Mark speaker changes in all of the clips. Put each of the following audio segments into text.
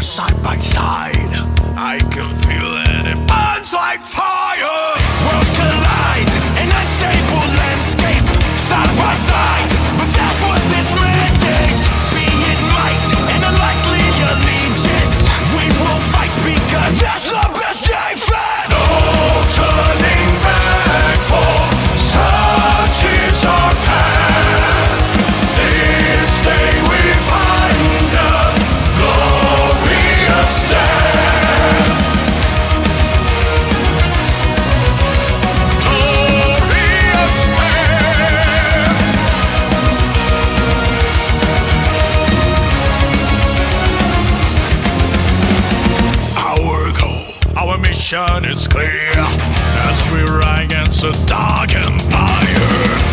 Speaker 1: Side by side, I can feel it, it burns like fire. Worlds collide, an unstable landscape, side by side, but that's what this mandates. Be it might, and unlikely allegiance, we will fight because that's the best defense. No turning back, for such is our path. This day we find a glorious death. Glorious death. Our goal, our mission is clear, as we ride against a dark empire.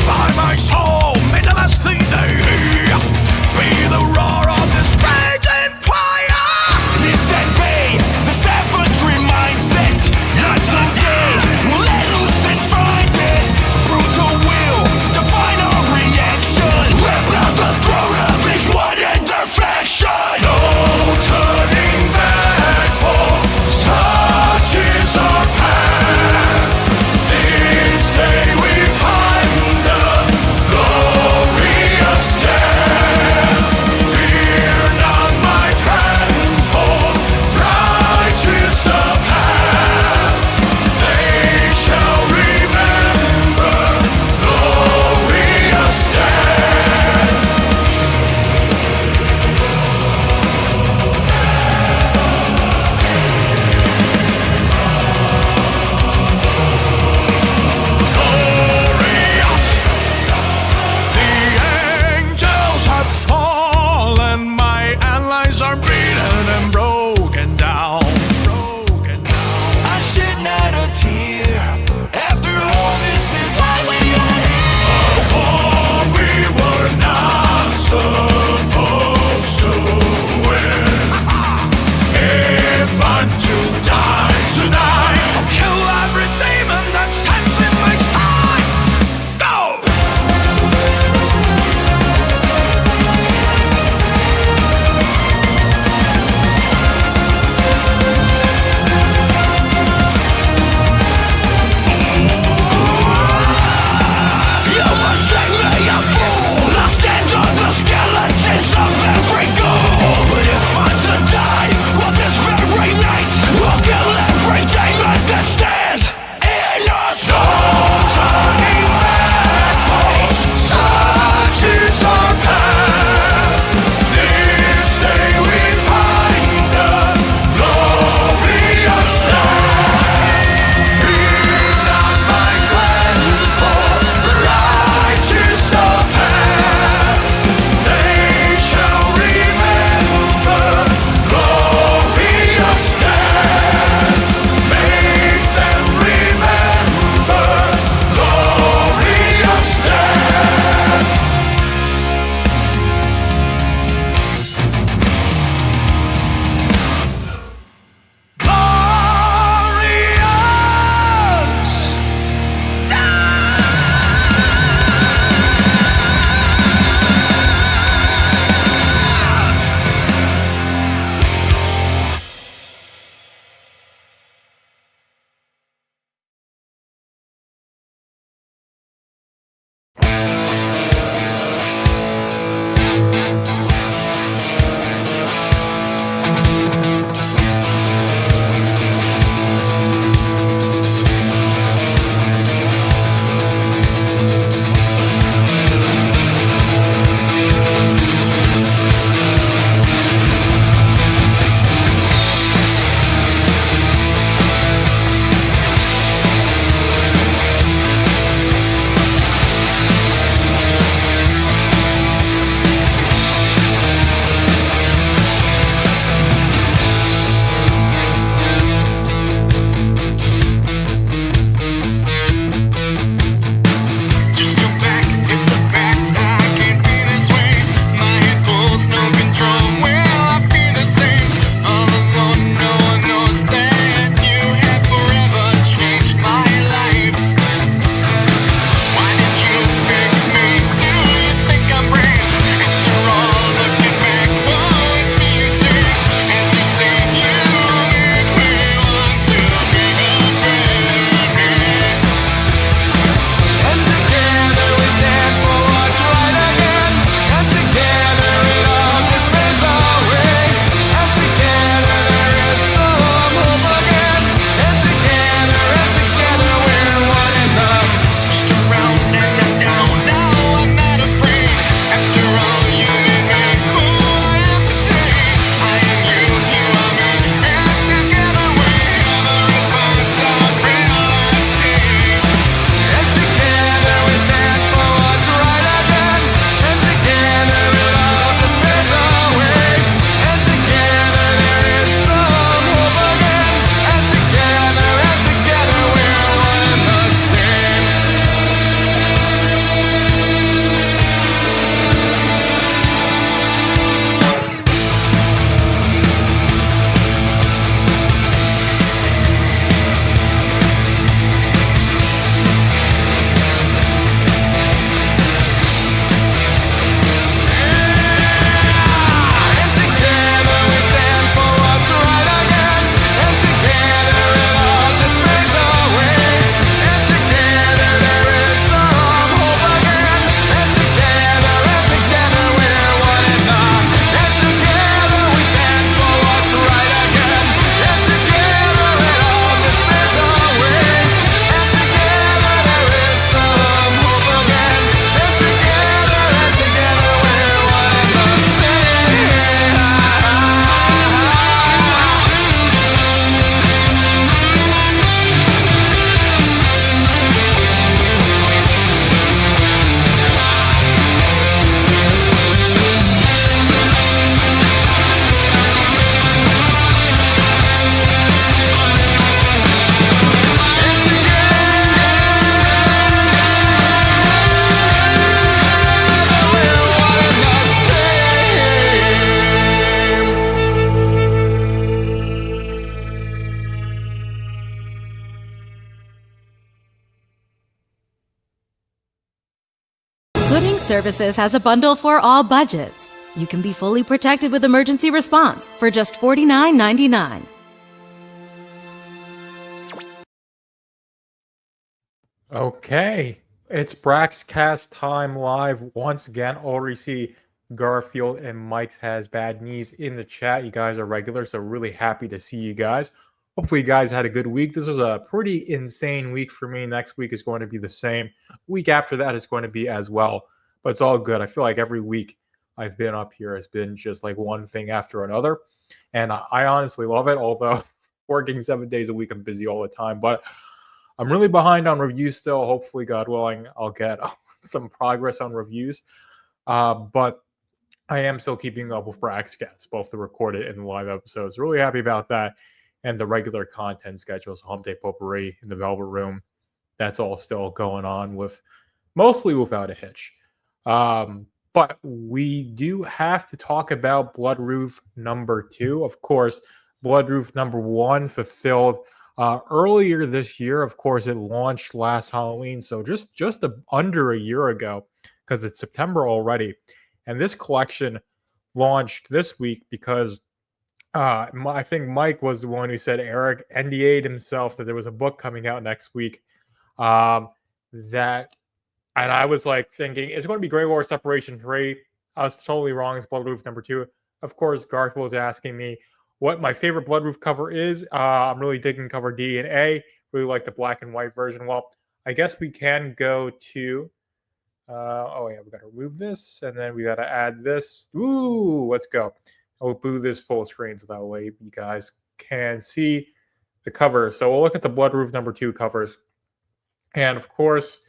Speaker 1: By my soul, may the last thing they hear be the roar of this raging fire. Listen, be the savagery mindset. Not today, we'll let loose and find it. Brutal will define our reaction. Rip out the throat of each one imperfection. No turning back, for such is our path. This day we find a glorious day.
Speaker 2: Gooding Services has a bundle for all budgets. You can be fully protected with emergency response for just $49.99.
Speaker 3: Okay, it's Braxcast time live once again. Already see Garfield and Mike's has bad knees in the chat. You guys are regular, so really happy to see you guys. Hopefully, you guys had a good week. This was a pretty insane week for me. Next week is going to be the same. Week after that is going to be as well, but it's all good. I feel like every week I've been up here has been just like one thing after another, and I honestly love it. Although working 7 days a week, I'm busy all the time, but I'm really behind on reviews still. Hopefully, God willing, I'll get some progress on reviews. But I am still keeping up with Braxcast, both the recorded and the live episodes. Really happy about that. And the regular content schedules, Hump Day Potpourri in the Velvet Room. That's all still going on with mostly without a hitch. But we do have to talk about Bloodruth number 2. Of course, Bloodruth number 1 fulfilled earlier this year. Of course, it launched last Halloween, so just under a year ago, because it's September already. And this collection launched this week because I think Mike was the one who said Eric NDA'd himself that there was a book coming out next week. That, and I was like thinking it's going to be Grey War Separation 3. I was totally wrong. It's Bloodruth number 2. Of course, Garfield was asking me what my favorite Bloodruth cover is. I'm really digging cover D and A. Really like the black and white version. Well, I guess we can go to. Oh yeah, we got to remove this, and then we got to add this. Ooh, let's go. I'll boo this full screen so that way you guys can see the cover. So we'll look at the Bloodruth number 2 covers, and of course,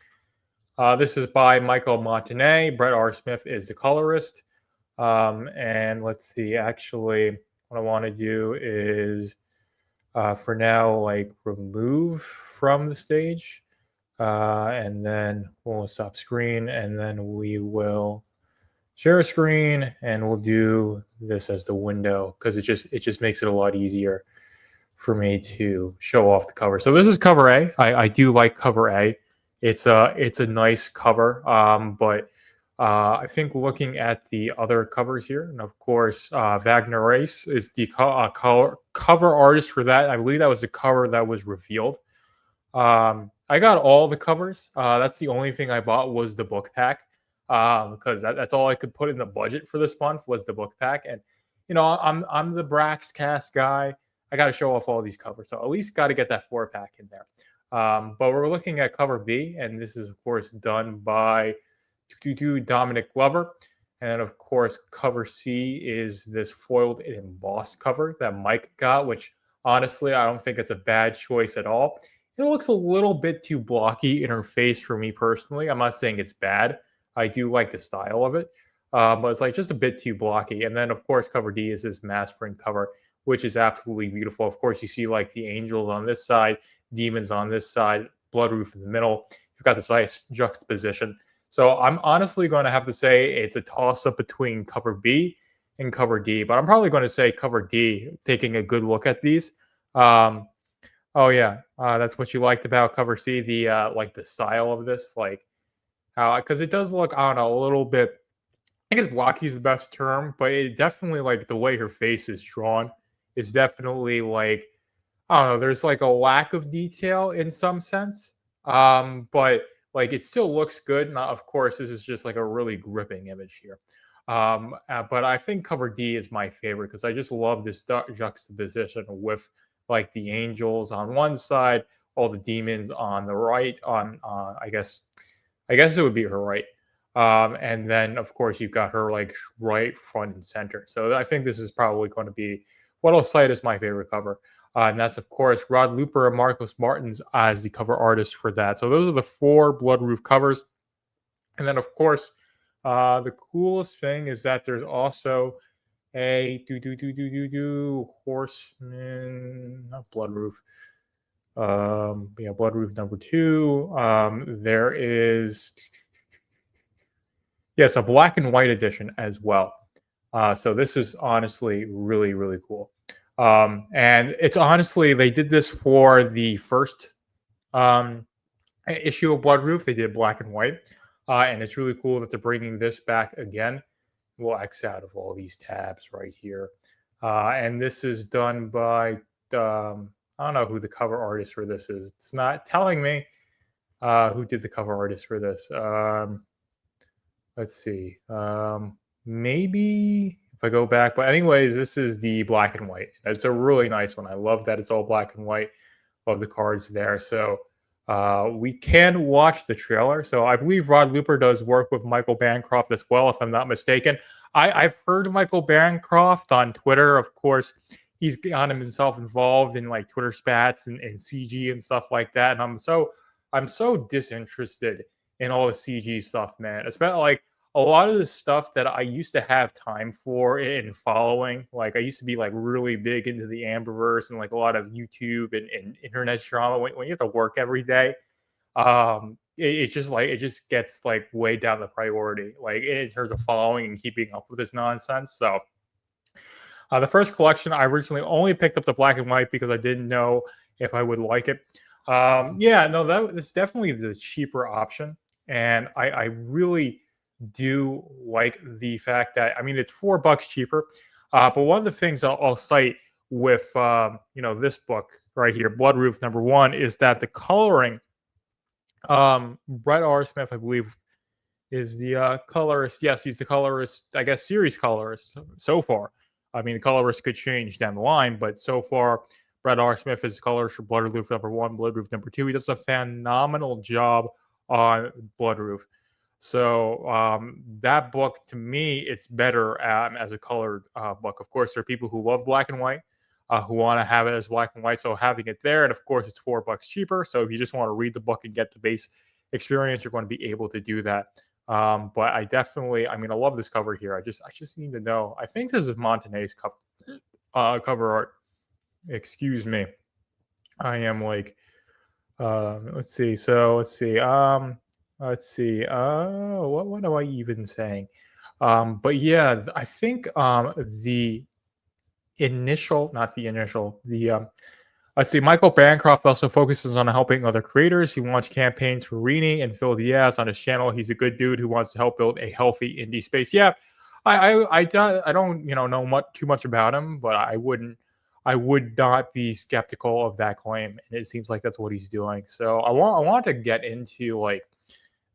Speaker 3: this is by Michael Montanet. Brett R. Smith is the colorist. And let's see, actually, what I want to do is, for now, like remove from the stage. And then we'll stop screen, and then we will share a screen, and we'll do this as the window because it just makes it a lot easier for me to show off the cover. So this is cover A. I do like cover A. It's a nice cover, but I think looking at the other covers here, and of course Wagner Race is the cover artist for that. I believe that was the cover that was revealed. I got all the covers. That's the only thing I bought was the book pack, because that's all I could put in the budget for this month was the book pack. And you know, I'm the Braxcast guy. I got to show off all these covers, so at least got to get that 4-pack in there. But we're looking at cover B, and this is of course done by Dominic Glover. And then of course cover C is this foiled and embossed cover that Mike got, which honestly I don't think it's a bad choice at all. It looks a little bit too blocky in her face for me personally. I'm not saying it's bad. I do like the style of it, but it's like just a bit too blocky. And then of course cover D is this mass print cover, which is absolutely beautiful. Of course you see like the angels on this side, demons on this side, Bloodruth in the middle. You've got this nice juxtaposition. So I'm honestly going to have to say it's a toss-up between cover B and cover D, but I'm probably going to say cover D, taking a good look at these. Oh yeah, that's what you liked about cover C, the like the style of this, like how, because it does look, I don't know, a little bit. I think it's blocky is the best term, but it definitely, like the way her face is drawn is definitely like, I don't know, there's like a lack of detail in some sense, but like it still looks good. Now, of course, this is just like a really gripping image here. But I think cover D is my favorite because I just love this juxtaposition with like the angels on one side, all the demons on the right. On I guess it would be her right, and then of course you've got her like right front and center. So I think this is probably going to be what I'll cite as my favorite cover. And that's, of course, Rod Looper and Marcos Martins as the cover artists for that. So those are the 4 Bloodruth covers. And then, of course, the coolest thing is that there's also a Horseman, not Bloodruth. Bloodruth number 2. There is, yes, a black and white edition as well. So this is honestly really, really cool. And it's honestly, they did this for the first issue of Bloodruth. They did black and white. And it's really cool that they're bringing this back again. We'll X out of all these tabs right here. And this is done by, I don't know who the cover artist for this is. It's not telling me who did the cover artist for this. Let's see. Maybe if I go back, but anyways, this is the black and white. It's a really nice one. I love that it's all black and white. Love the cards there. So we can watch the trailer. So I believe Rod Looper does work with Michael Bancroft as well, if I'm not mistaken. I've heard Michael Bancroft on Twitter. Of course, he's gotten himself involved in like Twitter spats and CG and stuff like that. And I'm so disinterested in all the CG stuff, man. Especially like a lot of the stuff that I used to have time for in following. Like I used to be like really big into the Amberverse and like a lot of YouTube and internet drama. When you have to work every day, it just gets like way down the priority, like in terms of following and keeping up with this nonsense. So the first collection, I originally only picked up the black and white because I didn't know if I would like it. Yeah, no, that's definitely the cheaper option. And I really do like the fact that, I mean, it's $4 cheaper. But one of the things I'll cite with, this book right here, Bloodruth #1, is that the coloring, Brett R. Smith, I believe, is the colorist. Yes, he's the colorist, I guess, series colorist so far. I mean, the colorist could change down the line, but so far, Brett R. Smith is colorist for Bloodruth #1, Bloodruth #2. He does a phenomenal job on Bloodruth. So that book, to me, it's better as a colored book. Of course, there are people who love black and white, who want to have it as black and white. So having it there, and of course, it's $4 cheaper. So if you just want to read the book and get the base experience, you're going to be able to do that. But I definitely, I mean, I love this cover here. I just need to know. I think this is Montanay's cover art. Excuse me. I am like, let's see. So let's see. Let's see. What am I even saying? But yeah, I think the initial, not the initial, the let's see. Michael Bancroft also focuses on helping other creators. He launched campaigns for Rini and Phil Diaz on his channel. He's a good dude who wants to help build a healthy indie space. Yeah, I don't know too much about him, but I would not be skeptical of that claim, and it seems like that's what he's doing. So I want to get into like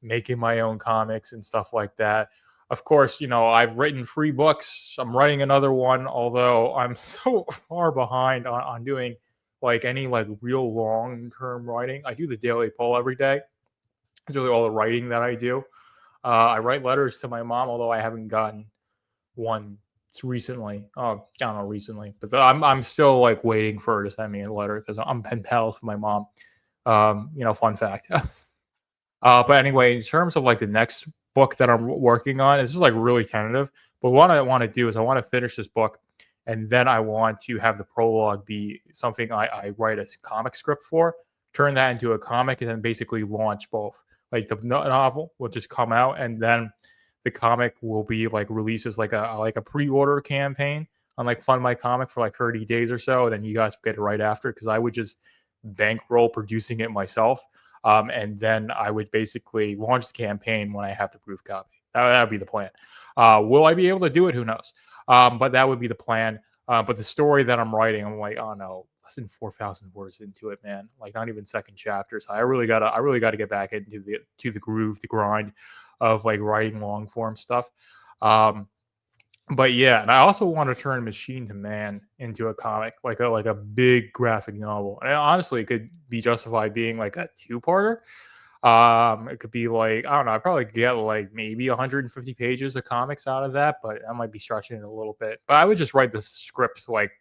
Speaker 3: making my own comics and stuff like that. Of course, I've written 3 books. I'm writing another one, although I'm so far behind on doing like any like real long-term writing. I do the daily poll every day. It's really all the writing that I do. I write letters to my mom, although I haven't gotten one recently. Oh, I don't know recently, but I'm still like waiting for her to send me a letter because I'm pen pals with my mom. Fun fact. But anyway, in terms of like the next book that I'm working on, this is like really tentative. But what I want to do is I want to finish this book, and then I want to have the prologue be something I write a comic script for, turn that into a comic, and then basically launch both. Like the novel will just come out, and then the comic will be like released as like a pre-order campaign on like Fund My Comic for like 30 days or so. And then you guys get it right after, because I would just bankroll producing it myself. And then I would basically launch the campaign when I have the proof copy. That would be the plan. Will I be able to do it? Who knows? But that would be the plan. But the story that I'm writing, I'm like, oh no, less than 4,000 words into it, man. Like not even second chapter. So I really gotta get back into the groove, the grind of like writing long form stuff. But yeah, and I also want to turn Machine to Man into a comic, like a big graphic novel. And honestly, it could be justified being like a 2-parter. It could be like, I don't know, I probably get like maybe 150 pages of comics out of that, but I might be stretching it a little bit. But I would just write the script like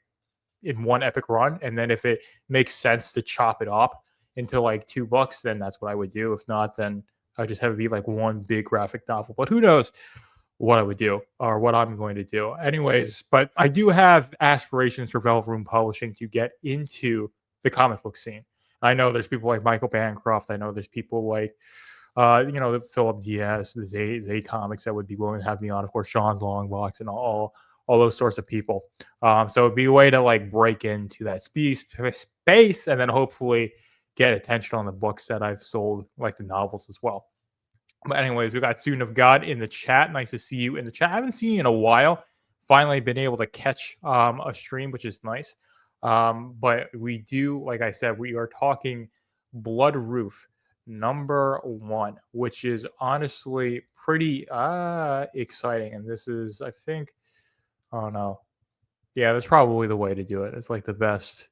Speaker 3: in one epic run, and then if it makes sense to chop it up into like 2 books, then that's what I would do. If not, then I would just have it be like one big graphic novel. But who knows what I would do or what I'm going to do. Anyways, but I do have aspirations for Velvet Room Publishing to get into the comic book scene. I know there's people like Michael Bancroft. I know there's people like, Philip Diaz, the Zay Comics that would be willing to have me on. Of course, Sean's Longbox and all those sorts of people. So it'd be a way to like break into that space and then hopefully get attention on the books that I've sold, like the novels as well. But anyways, we got Student of God in the chat. Nice to see you in the chat. I haven't seen you in a while. Finally been able to catch a stream, which is nice. But we do, like I said, we are talking Bloodruth #1, which is honestly pretty exciting. And this is, I think, oh no. Yeah, that's probably the way to do it. It's like the best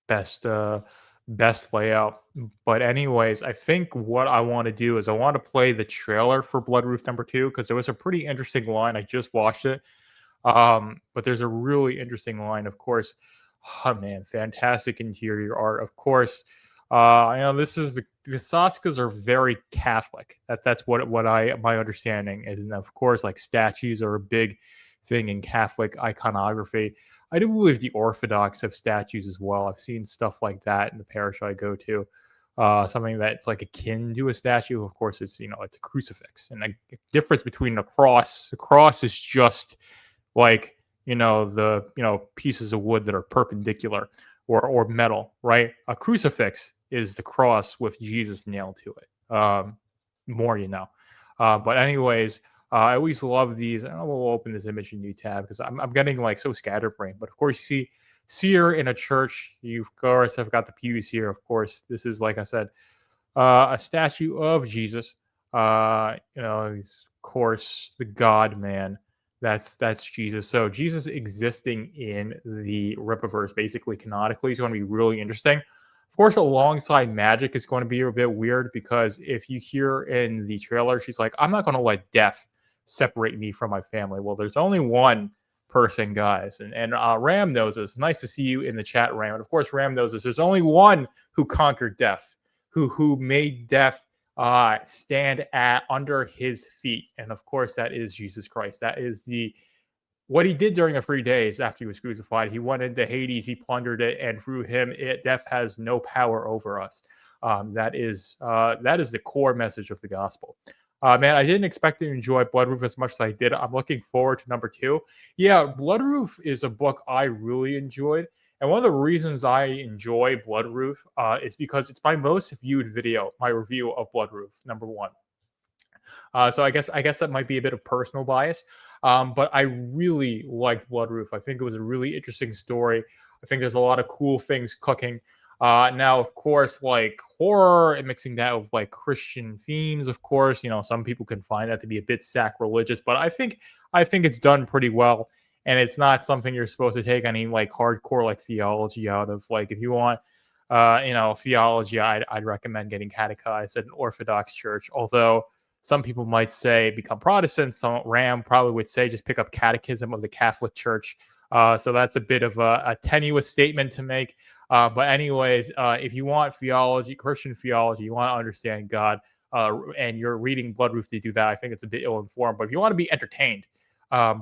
Speaker 3: best layout. But anyways, I think what I want to do is I want to play the trailer for Bloodruth #2 because there was a pretty interesting line. I just watched it. But there's a really interesting line, of course. Oh man, fantastic interior art. Of course, I know this is the Saskas are very Catholic. That's what I my understanding is, and of course, like statues are a big thing in Catholic iconography. I do believe the Orthodox have statues as well. I've seen stuff like that in the parish I go to. Something that's like akin to a statue. Of course, it's it's a crucifix, and the difference between a cross. The cross is just like the pieces of wood that are perpendicular or metal, right? A crucifix is the cross with Jesus nailed to it. More but anyways, I always love these. And we'll open this image in new tab because I'm getting like so scatterbrained. But of course, you see her in a church. You of course have got the pews here. Of course, this is, like I said, a statue of Jesus. He's, of course, the God Man. That's Jesus. So Jesus existing in the Rippaverse, basically canonically, is going to be really interesting. Of course, alongside magic is going to be a bit weird because if you hear in the trailer, she's like, "I'm not going to let death separate me from my family." Well, there's only one person, guys, and Ram knows this. Nice to see you in the chat, Ram. And of course, Ram knows this. There's only one who conquered death, who made death stand at under his feet, and of course, that is Jesus Christ. That is what he did during the 3 days after he was crucified. He went into Hades, he plundered it, and through him, death has no power over us. That is the core message of the gospel. Man, I didn't expect to enjoy Bloodruth as much as I did. I'm looking forward to #2. Yeah, Bloodruth is a book I really enjoyed. And one of the reasons I enjoy Bloodruth is because it's my most viewed video, my review of Bloodruth #1. So I guess that might be a bit of personal bias. But I really liked Bloodruth. I think it was a really interesting story. I think there's a lot of cool things cooking. Now, of course, like horror and mixing that with like Christian themes, of course, some people can find that to be a bit sacrilegious, but I think it's done pretty well. And it's not something you're supposed to take any like hardcore like theology out of. Like if you want theology, I'd recommend getting catechized at an Orthodox church. Although some people might say become Protestants. Some Ram probably would say just pick up Catechism of the Catholic Church. So that's a bit of a tenuous statement to make. But anyways, if you want theology, Christian theology, you want to understand God, and you're reading Bloodruth to do that, I think it's a bit ill-informed. But if you want to be entertained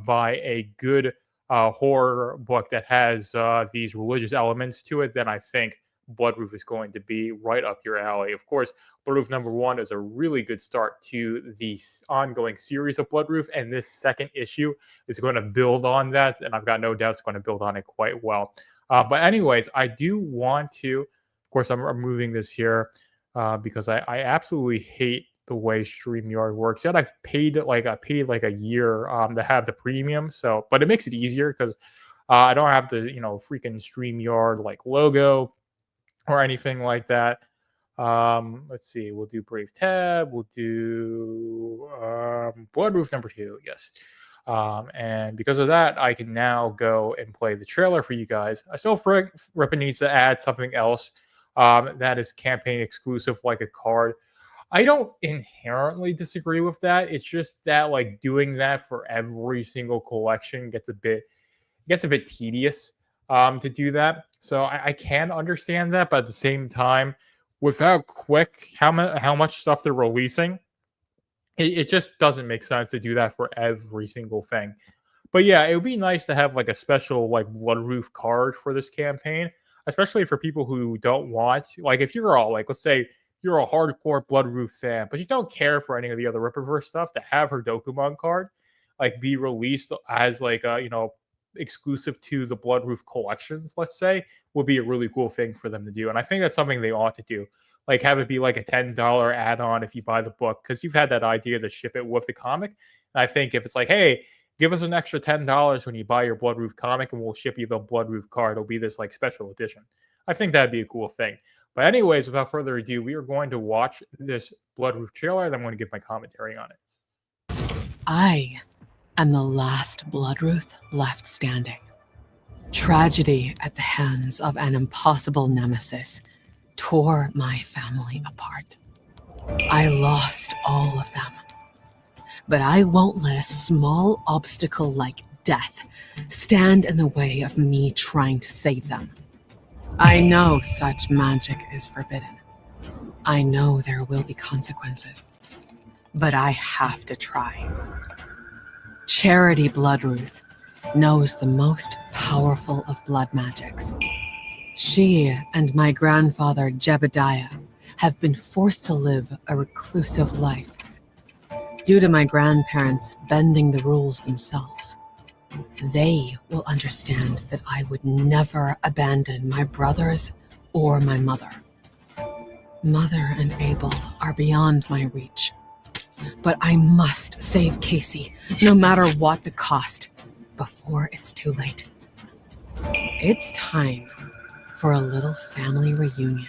Speaker 3: by a good horror book that has these religious elements to it, then I think Bloodruth is going to be right up your alley. Of course, Bloodruth #1 is a really good start to the ongoing series of Bloodruth, and this second issue is going to build on that, and I've got no doubt it's going to build on it quite well. But anyways, I do want to, of course, I'm moving this here because I absolutely hate the way StreamYard works. Yet I've paid like a year to have the premium, so but it makes it easier because I don't have the freaking StreamYard like logo or anything like that. Let's see. We'll do Brave Tab. We'll do Bloodruth #2. Yes. And because of that, I can now go and play the trailer for you guys. I still think Rippa needs to add something else that is campaign exclusive, like a card. I don't inherently disagree with that. It's just that like doing that for every single collection gets a bit tedious to do that. So I can understand that, but at the same time, with how quick, how much stuff they're releasing, it just doesn't make sense to do that for every single thing. But yeah, it would be nice to have like a special like Bloodruth card for this campaign, especially for people who don't want, like if you're all like, let's say you're a hardcore Bloodruth fan, but you don't care for any of the other Rippaverse stuff, to have her Dokumon card like be released as like a exclusive to the Bloodruth collections, let's say, would be a really cool thing for them to do. And I think that's something they ought to do like have it be like a $10 add-on if you buy the book, because you've had that idea to ship it with the comic. And I think if it's like, hey, give us an extra $10 when you buy your Bloodruth comic and we'll ship you the Bloodruth card, it'll be this like special edition. I think that'd be a cool thing. But anyways, without further ado, we are going to watch this Bloodruth trailer, and I'm going to give my commentary on it.
Speaker 4: I am the last Bloodruth left standing. Tragedy at the hands of an impossible nemesis tore my family apart. I lost all of them. But I won't let a small obstacle like death stand in the way of me trying to save them. I know such magic is forbidden. I know there will be consequences. But I have to try. Charity Bloodruth knows the most powerful of blood magics. She and my grandfather Jebediah have been forced to live a reclusive life due to my grandparents bending the rules themselves. They will understand that I would never abandon my brothers or my mother. Mother and Abel are beyond my reach. But I must save Casey, no matter what the cost, before it's too late. It's time for a little family reunion.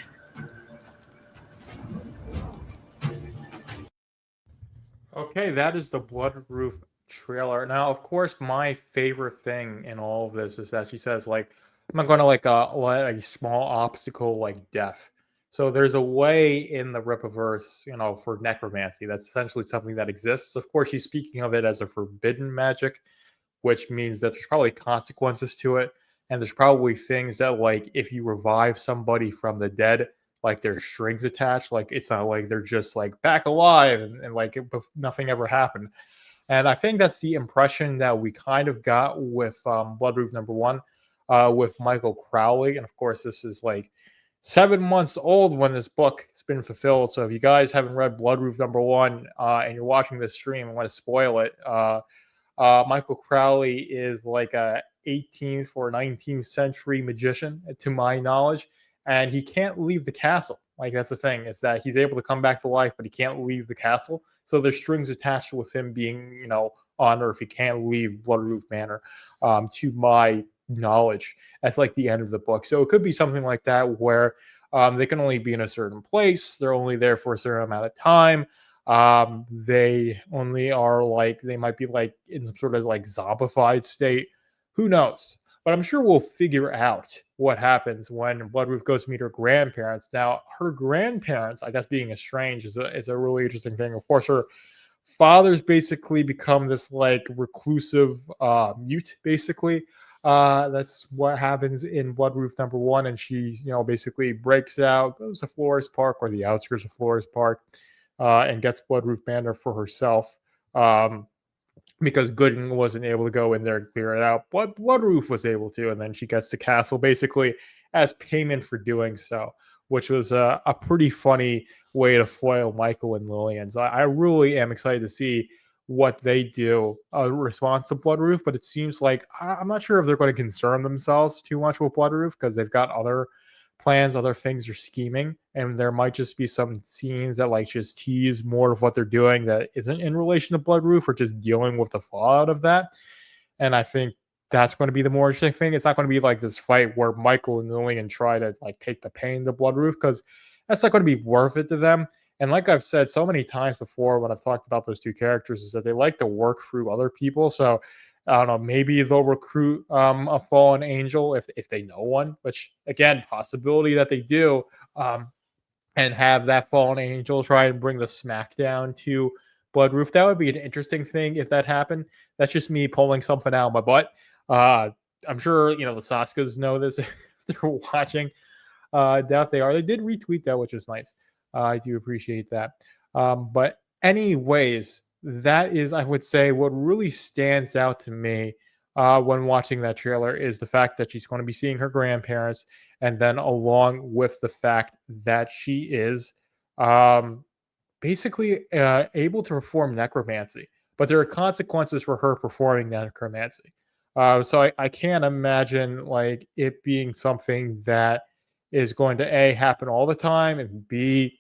Speaker 3: Okay, that is the Bloodruth trailer. Now, of course, my favorite thing in all of this is that she says, like, I'm not going to like let a small obstacle like death. So there's a way in the Rippaverse, you know, for necromancy. That's essentially something that exists. Of course, she's speaking of it as a forbidden magic, which means that there's probably consequences to it. And there's probably things that, like, if you revive somebody from the dead, like there's strings attached. Like, it's not like they're just like back alive and like nothing ever happened. And I think that's the impression that we kind of got with Bloodruth #1 with Michael Crowley. And of course, this is like 7 months old when this book has been fulfilled. So if you guys haven't read Bloodruth #1 and you're watching this stream and want to spoil it, Michael Crowley is like a 18th or 19th century magician, to my knowledge, and he can't leave the castle. Like, that's the thing, is that he's able to come back to life, but he can't leave the castle. So there's strings attached with him being, you know, on Earth. He can't leave Bloodruth Manor, to my knowledge. That's like the end of the book. So it could be something like that where they can only be in a certain place. They're only there for a certain amount of time. They only are like, they might be like in some sort of like zombified state. Who knows? But I'm sure we'll figure out what happens when Bloodruth goes to meet her grandparents. Now, her grandparents, I guess, being estranged is a really interesting thing. Of course, her father's basically become this like reclusive mute, basically. That's what happens in Bloodruth #1, and she, you know, basically breaks out, goes to Flores Park or the outskirts of Flores Park, and gets Bloodruth Manor for herself. Because Gooden wasn't able to go in there and clear it out, but Bloodruth was able to, and then she gets the castle basically as payment for doing so, which was a pretty funny way to foil Michael and Lillian. So I really am excited to see what they do in response to Bloodruth, but it seems like I'm not sure if they're going to concern themselves too much with Bloodruth, because they've got other plans, other things are scheming, and there might just be some scenes that like just tease more of what they're doing that isn't in relation to Bloodruth, or just dealing with the fallout of that. And I think that's going to be the more interesting thing. It's not going to be like this fight where Michael and Lillian try to like take the pain to Bloodruth, because that's not going to be worth it to them. And like I've said so many times before when I've talked about those two characters, is that they like to work through other people. So I don't know, maybe they'll recruit a fallen angel if they know one, which, again, possibility that they do, and have that fallen angel try and bring the smackdown to Bloodruth. That would be an interesting thing if that happened. That's just me pulling something out of my butt. I'm sure, you know, the Saskas know this if they're watching. Doubt they are. They did retweet that, which is nice. I do appreciate that. But anyways, that is, I would say, what really stands out to me when watching that trailer is the fact that she's going to be seeing her grandparents, and then along with the fact that she is basically able to perform necromancy. But there are consequences for her performing necromancy. So I can't imagine like it being something that is going to A, happen all the time, and B,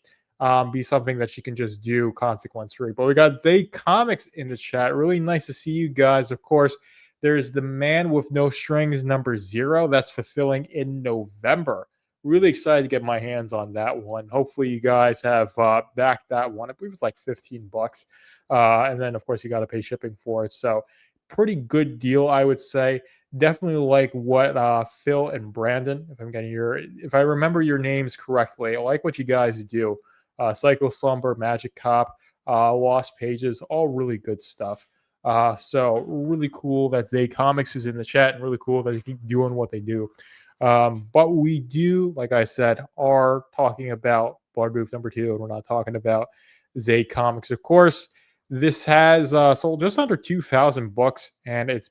Speaker 3: be something that she can just do consequence free. But we got Zay Comics in the chat. Really nice to see you guys. Of course, there's the Man with No Strings number 0 that's fulfilling in November. Really excited to get my hands on that one. Hopefully, you guys have backed that one. I believe it's like $15. And then, of course, you got to pay shipping for it. So, pretty good deal, I would say. Definitely like what Phil and Brandon, if I remember your names correctly, I like what you guys do. Psycho Slumber, Magic Cop, Lost Pages, all really good stuff. So really cool that Zay Comics is in the chat, and really cool that they keep doing what they do. But we do, like I said, are talking about Bloodruth number 2, and we're not talking about Zay Comics. Of course, this has sold just under 2,000 books, and it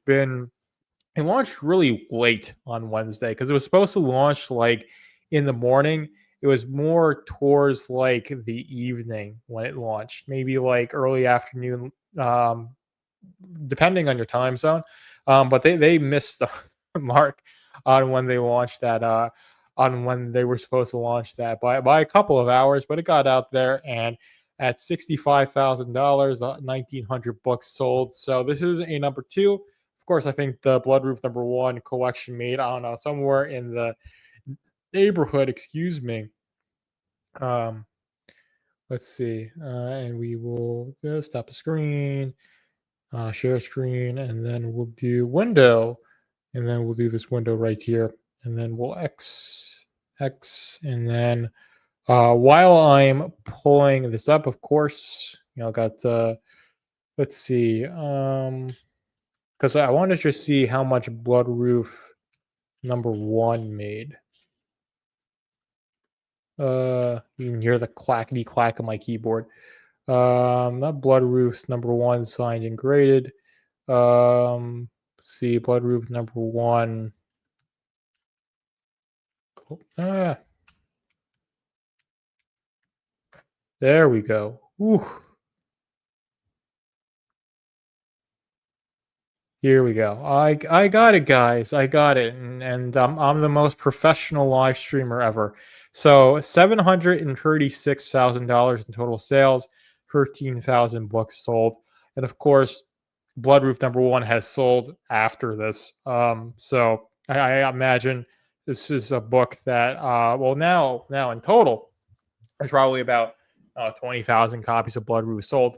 Speaker 3: launched really late on Wednesday because it was supposed to launch like in the morning. It was more towards like the evening when it launched, maybe like early afternoon, depending on your time zone. But they missed the mark on when they launched that, on when they were supposed to launch that by a couple of hours, but it got out there, and at $65,000, 1,900 books sold. So this is a number 2. Of course, I think the Bloodruth number 1 collection made, I don't know, somewhere in the neighborhood, excuse me. Let's see. And we will just stop the screen, share screen, and then we'll do window. And then we'll do this window right here. And then we'll X. And then while I'm pulling this up, of course, got the, let's see. Because I want to just see how much Bloodruth number 1 made. You can hear the clackety clack of my keyboard. Not Bloodruth number 1 signed and graded. Let's see, Bloodruth number 1. Cool. There we go. Ooh. Here we go. I got it, guys. I got it, and I'm the most professional live streamer ever. So $736,000 in total sales, 13,000 books sold, and of course, Bloodruth number 1 has sold after this. So I imagine this is a book that, well, now in total, there's probably about 20,000 copies of Bloodruth sold.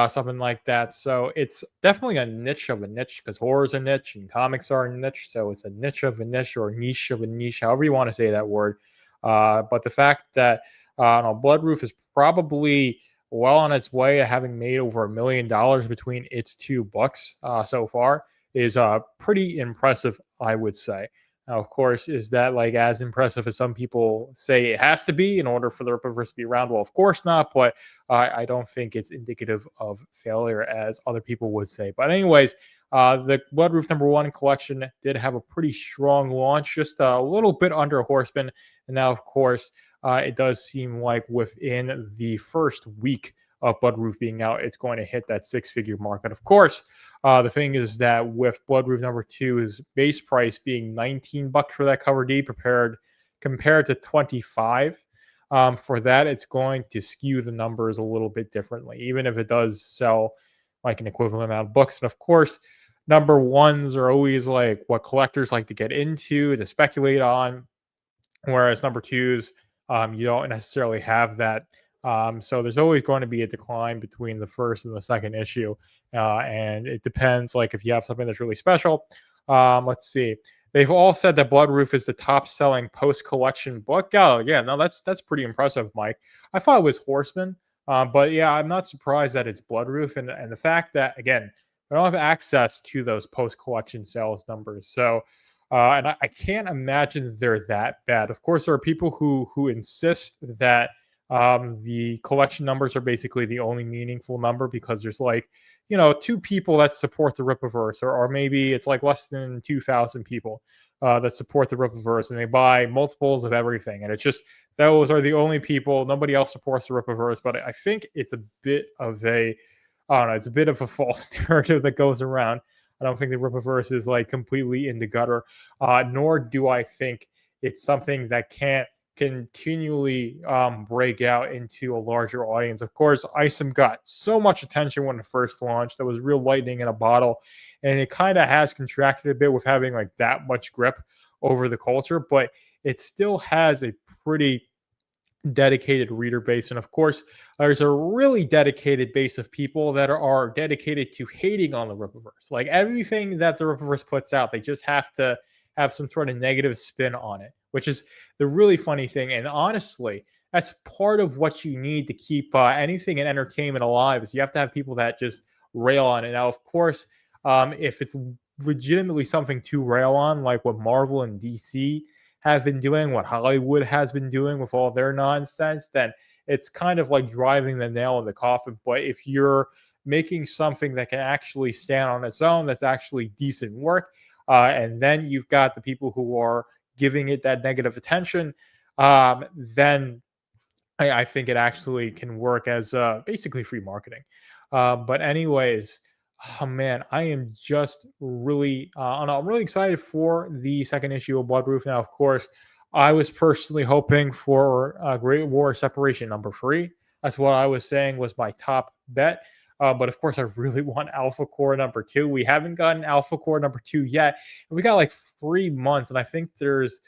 Speaker 3: Something like that. So it's definitely a niche of a niche, because horror is a niche and comics are a niche. So it's a niche of a niche, or niche of a niche, however you want to say that word. But the fact that Bloodruth is probably well on its way to having made over $1 million between its 2 books so far is pretty impressive, I would say. Now, of course, is that like as impressive as some people say it has to be in order for the Rippaverse to be around? Well, of course not, but I don't think it's indicative of failure as other people would say. But anyways, the Bloodruth number 1 collection did have a pretty strong launch, just a little bit under Horseman. And now, of course, it does seem like within the first week of Bloodruth being out, it's going to hit that 6-figure mark. And of course, the thing is that with Bloodruth number 2's base price being $19 for that cover D, compared to $25 for that, it's going to skew the numbers a little bit differently, even if it does sell like an equivalent amount of books. And of course, number 1s are always like what collectors like to get into, to speculate on, whereas number 2s, you don't necessarily have that. So there's always going to be a decline between the first and the second issue. And it depends, like if you have something that's really special. Let's see. They've all said that Bloodruth is the top-selling post-collection book. Oh, yeah, no, that's pretty impressive, Mike. I thought it was Horseman, but yeah, I'm not surprised that it's Bloodruth, and the fact that, again, I don't have access to those post-collection sales numbers, so and I can't imagine they're that bad. Of course, there are people who insist that the collection numbers are basically the only meaningful number, because there's like, 2 people that support the Rippaverse, or maybe it's like less than 2,000 people that support the Rippaverse, and they buy multiples of everything. And it's just, those are the only people. Nobody else supports the Rippaverse. But I think it's a bit of a, I don't know, it's a bit of a false narrative that goes around. I don't think the Rippaverse is like completely in the gutter, nor do I think it's something that can't continually break out into a larger audience. Of course, Isom got so much attention when it first launched. That was real lightning in a bottle, and it kind of has contracted a bit with having like that much grip over the culture, but it still has a pretty dedicated reader base. And of course, there's a really dedicated base of people that are dedicated to hating on the Rippaverse. Like everything that the Rippaverse puts out, they just have to have some sort of negative spin on it, which is the really funny thing. And honestly, that's part of what you need to keep anything in entertainment alive. Is you have to have people that just rail on it. Now, of course, if it's legitimately something to rail on, like what Marvel and DC have been doing, what Hollywood has been doing with all their nonsense, then it's kind of like driving the nail in the coffin. But if you're making something that can actually stand on its own, that's actually decent work, and then you've got the people who are giving it that negative attention, then I think it actually can work as basically free marketing. But anyways, oh man, I am just really, I'm really excited for the second issue of Bloodruth. Now, of course, I was personally hoping for Great War Separation #3. That's what I was saying was my top bet. But of course, I really want Alpha Core #2. We haven't gotten Alpha Core #2 yet. And we got like 3 months, and I think there's,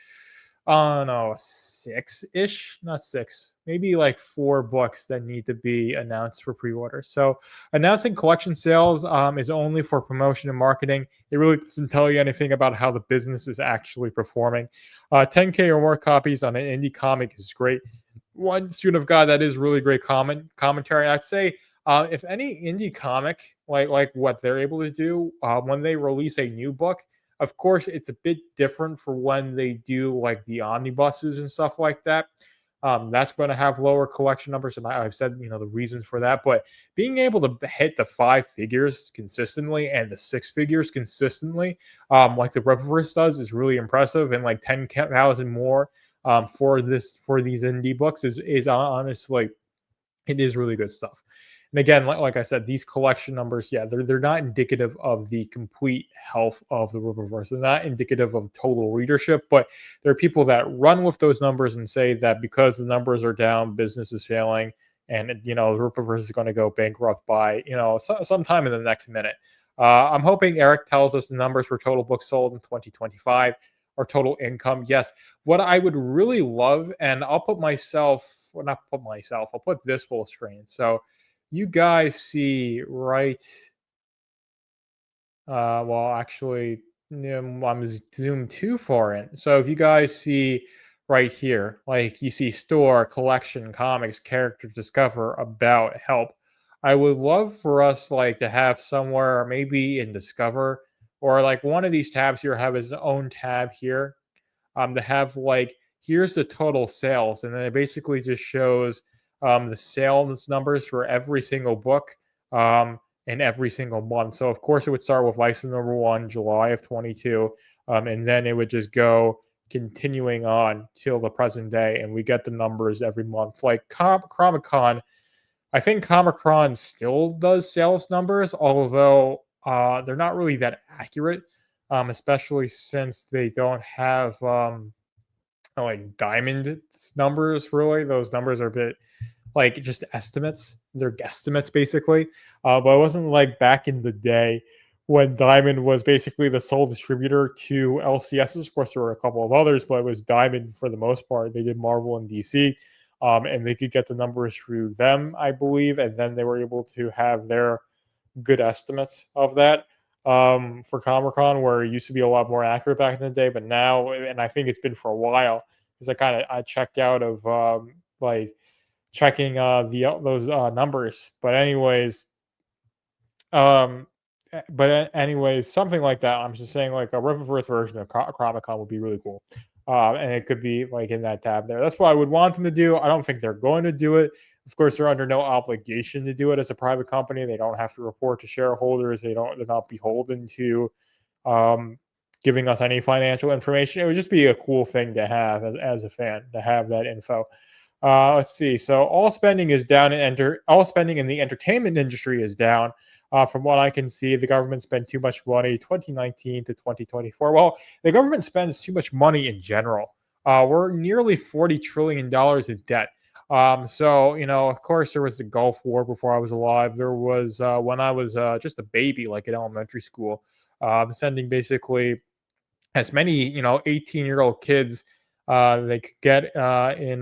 Speaker 3: I don't know, 6-ish, not 6, maybe like 4 books that need to be announced for pre-order. So announcing collection sales is only for promotion and marketing. It really doesn't tell you anything about how the business is actually performing. 10K or more copies on an indie comic is great. One student of God, that is really great commentary. I'd say if any indie comic, like what they're able to do when they release a new book, of course, it's a bit different for when they do like the omnibuses and stuff like that. That's going to have lower collection numbers, and I've said the reasons for that. But being able to hit the 5 figures consistently and the 6 figures consistently, like the Rippaverse does, is really impressive. And like 10,000 more for these indie books is honestly, it is really good stuff. And again, like I said, these collection numbers, yeah, they're not indicative of the complete health of the Rippaverse. They're not indicative of total readership, but there are people that run with those numbers and say that because the numbers are down, business is failing, and the Rippaverse is going to go bankrupt by sometime in the next minute. I'm hoping Eric tells us the numbers for total books sold in 2025 or total income. Yes, what I would really love, and I'll put I'll put this full screen. So you guys see right, well, actually, I'm zoomed too far in. So if you guys see right here, like you see store, collection, comics, character, discover, about, help. I would love for us like to have somewhere maybe in discover, or like one of these tabs here have its own tab here, to have like, here's the total sales, and then it basically just shows the sales numbers for every single book in every single month. So of course it would start with license number 1, July of 22, and then it would just go continuing on till the present day, and we get the numbers every month. Like Comic-Con, I think Comic-Con still does sales numbers, although they're not really that accurate, especially since they don't have like diamond numbers. Really, those numbers are a bit like just estimates. They're guesstimates basically. But it wasn't like back in the day when Diamond was basically the sole distributor to LCSs. Of course, there were a couple of others, but it was Diamond for the most part. They did Marvel and DC, and they could get the numbers through them, I believe, and then they were able to have their good estimates of that. For Comic-Con, where it used to be a lot more accurate back in the day, but now, and I think it's been for a while, because I checked out of like checking those numbers. But anyways, something like that. I'm just saying, like a Rippaverse version of Comic-Con would be really cool, and it could be like in that tab there. That's what I would want them to do. I don't think they're going to do it. Of course, they're under no obligation to do it as a private company. They don't have to report to shareholders. They're not beholden to giving us any financial information. It would just be a cool thing to have as a fan, to have that info. Let's see. So all spending is down, and all spending in the entertainment industry is down. From what I can see, the government spent too much money 2019 to 2024. Well, the government spends too much money in general. we're nearly $40 trillion in debt. So, of course, there was the Gulf War before I was alive. There was when I was just a baby, like in elementary school, sending basically as many 18-year-old kids they could get in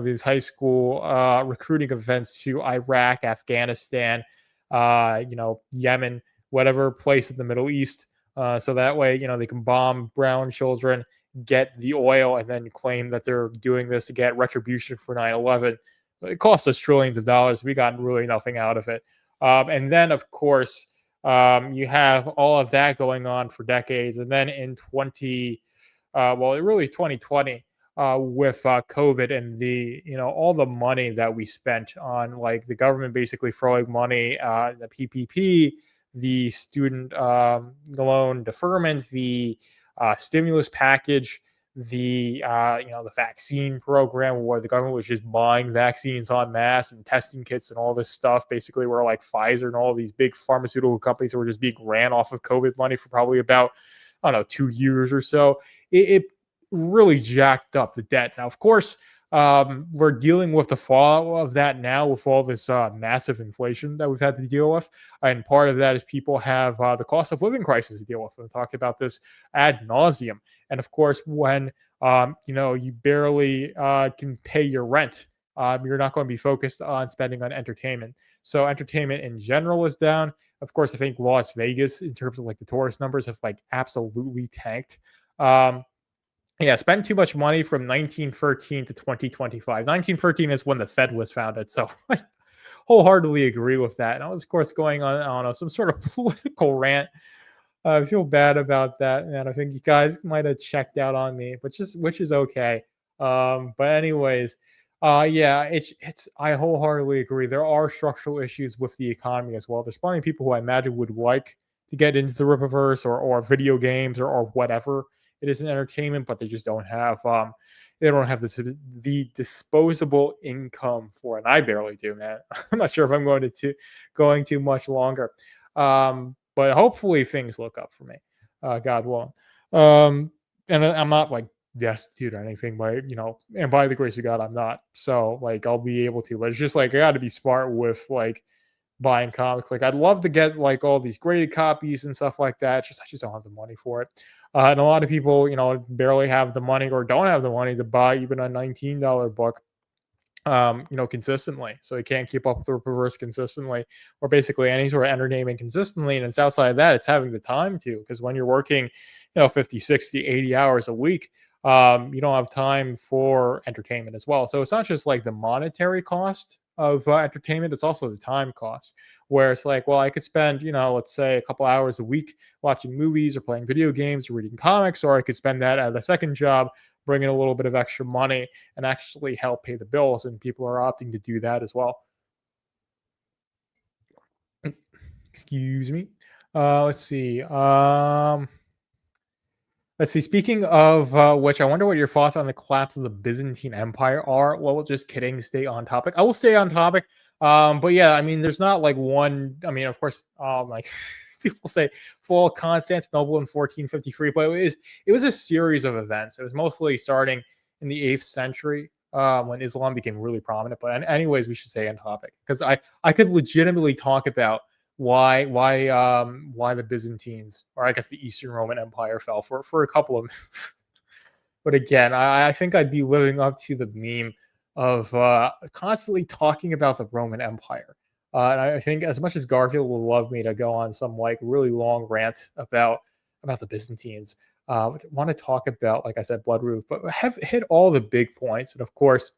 Speaker 3: these high school recruiting events to Iraq, Afghanistan, Yemen, whatever place in the Middle East, so that way they can bomb brown children, get the oil, and then claim that they're doing this to get retribution for 9/11. It cost us trillions of dollars. We got really nothing out of it. And then, of course, you have all of that going on for decades, and then in 2020, with COVID and the all the money that we spent on, like, the government basically throwing money, the PPP, the student loan deferment, the stimulus package, the vaccine program, where the government was just buying vaccines en masse and testing kits and all this stuff, basically, where like Pfizer and all these big pharmaceutical companies were just being ran off of COVID money for probably about, I don't know, 2 years or so. It really jacked up the debt. Now, of course, we're dealing with the fallout of that now with all this massive inflation that we've had to deal with. And part of that is people have the cost of living crisis to deal with. I've talked about this ad nauseum. And of course, when you barely can pay your rent, you're not going to be focused on spending on entertainment. So entertainment in general is down. Of course, I think Las Vegas, in terms of like the tourist numbers, have like absolutely tanked. Spend too much money from 1913 to 2025. 1913 is when the Fed was founded, so I wholeheartedly agree with that. And I was, of course, going on, I don't know, some sort of political rant. I feel bad about that, and I think you guys might have checked out on me, which is okay. But anyways, it's I wholeheartedly agree. There are structural issues with the economy as well. There's plenty of people who I imagine would like to get into the Rippaverse or video games or whatever it is in entertainment, but they just don't have the disposable income for it. And I barely do, man. I'm not sure if I'm going too much longer. But hopefully things look up for me. God willing. And I'm not like destitute or anything, and by the grace of God, I'm not. So like I'll be able to, but it's just like I gotta be smart with like buying comics. Like I'd love to get like all these graded copies and stuff like that. I just don't have the money for it. And a lot of people, barely have the money or don't have the money to buy even a $19 book, consistently. So they can't keep up with the reverse consistently, or basically any sort of entertainment consistently. And it's outside of that, it's having the time to, because when you're working, 50, 60, 80 hours a week, you don't have time for entertainment as well. So it's not just like the monetary cost of entertainment, it's also the time cost, where it's like, well, I could spend, let's say a couple hours a week watching movies or playing video games or reading comics, or I could spend that at a second job, bring in a little bit of extra money and actually help pay the bills. And people are opting to do that as well. Excuse me. Let's see. Speaking of which, I wonder what your thoughts on the collapse of the Byzantine Empire are. Well, just kidding. Stay on topic. I will stay on topic. But yeah, I mean, there's not like one. I mean, of course, like people say fall Constantinople in 1453, but it was a series of events. It was mostly starting in the 8th century when Islam became really prominent. But anyways, we should stay on topic, because I could legitimately talk about why the Byzantines, or I guess the Eastern Roman Empire, fell for a couple of but again, I think I'd be living up to the meme of constantly talking about the Roman Empire. And I think as much as Garfield will love me to go on some like really long rant about the Byzantines, want to talk about, like I said, Bloodruth, but have hit all the big points. And of course,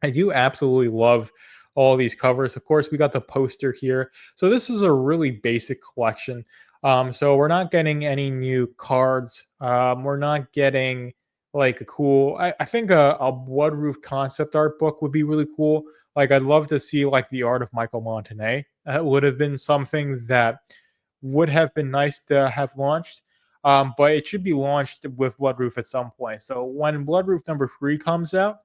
Speaker 3: I do absolutely love all these covers. Of course, we got the poster here. So this is a really basic collection. So we're not getting any new cards. We're not getting like a cool, I think a Bloodruth concept art book would be really cool. Like I'd love to see like the art of Michael Montané. That would have been something that would have been nice to have launched. But it should be launched with Bloodruth at some point. So when Bloodruth number 3 comes out,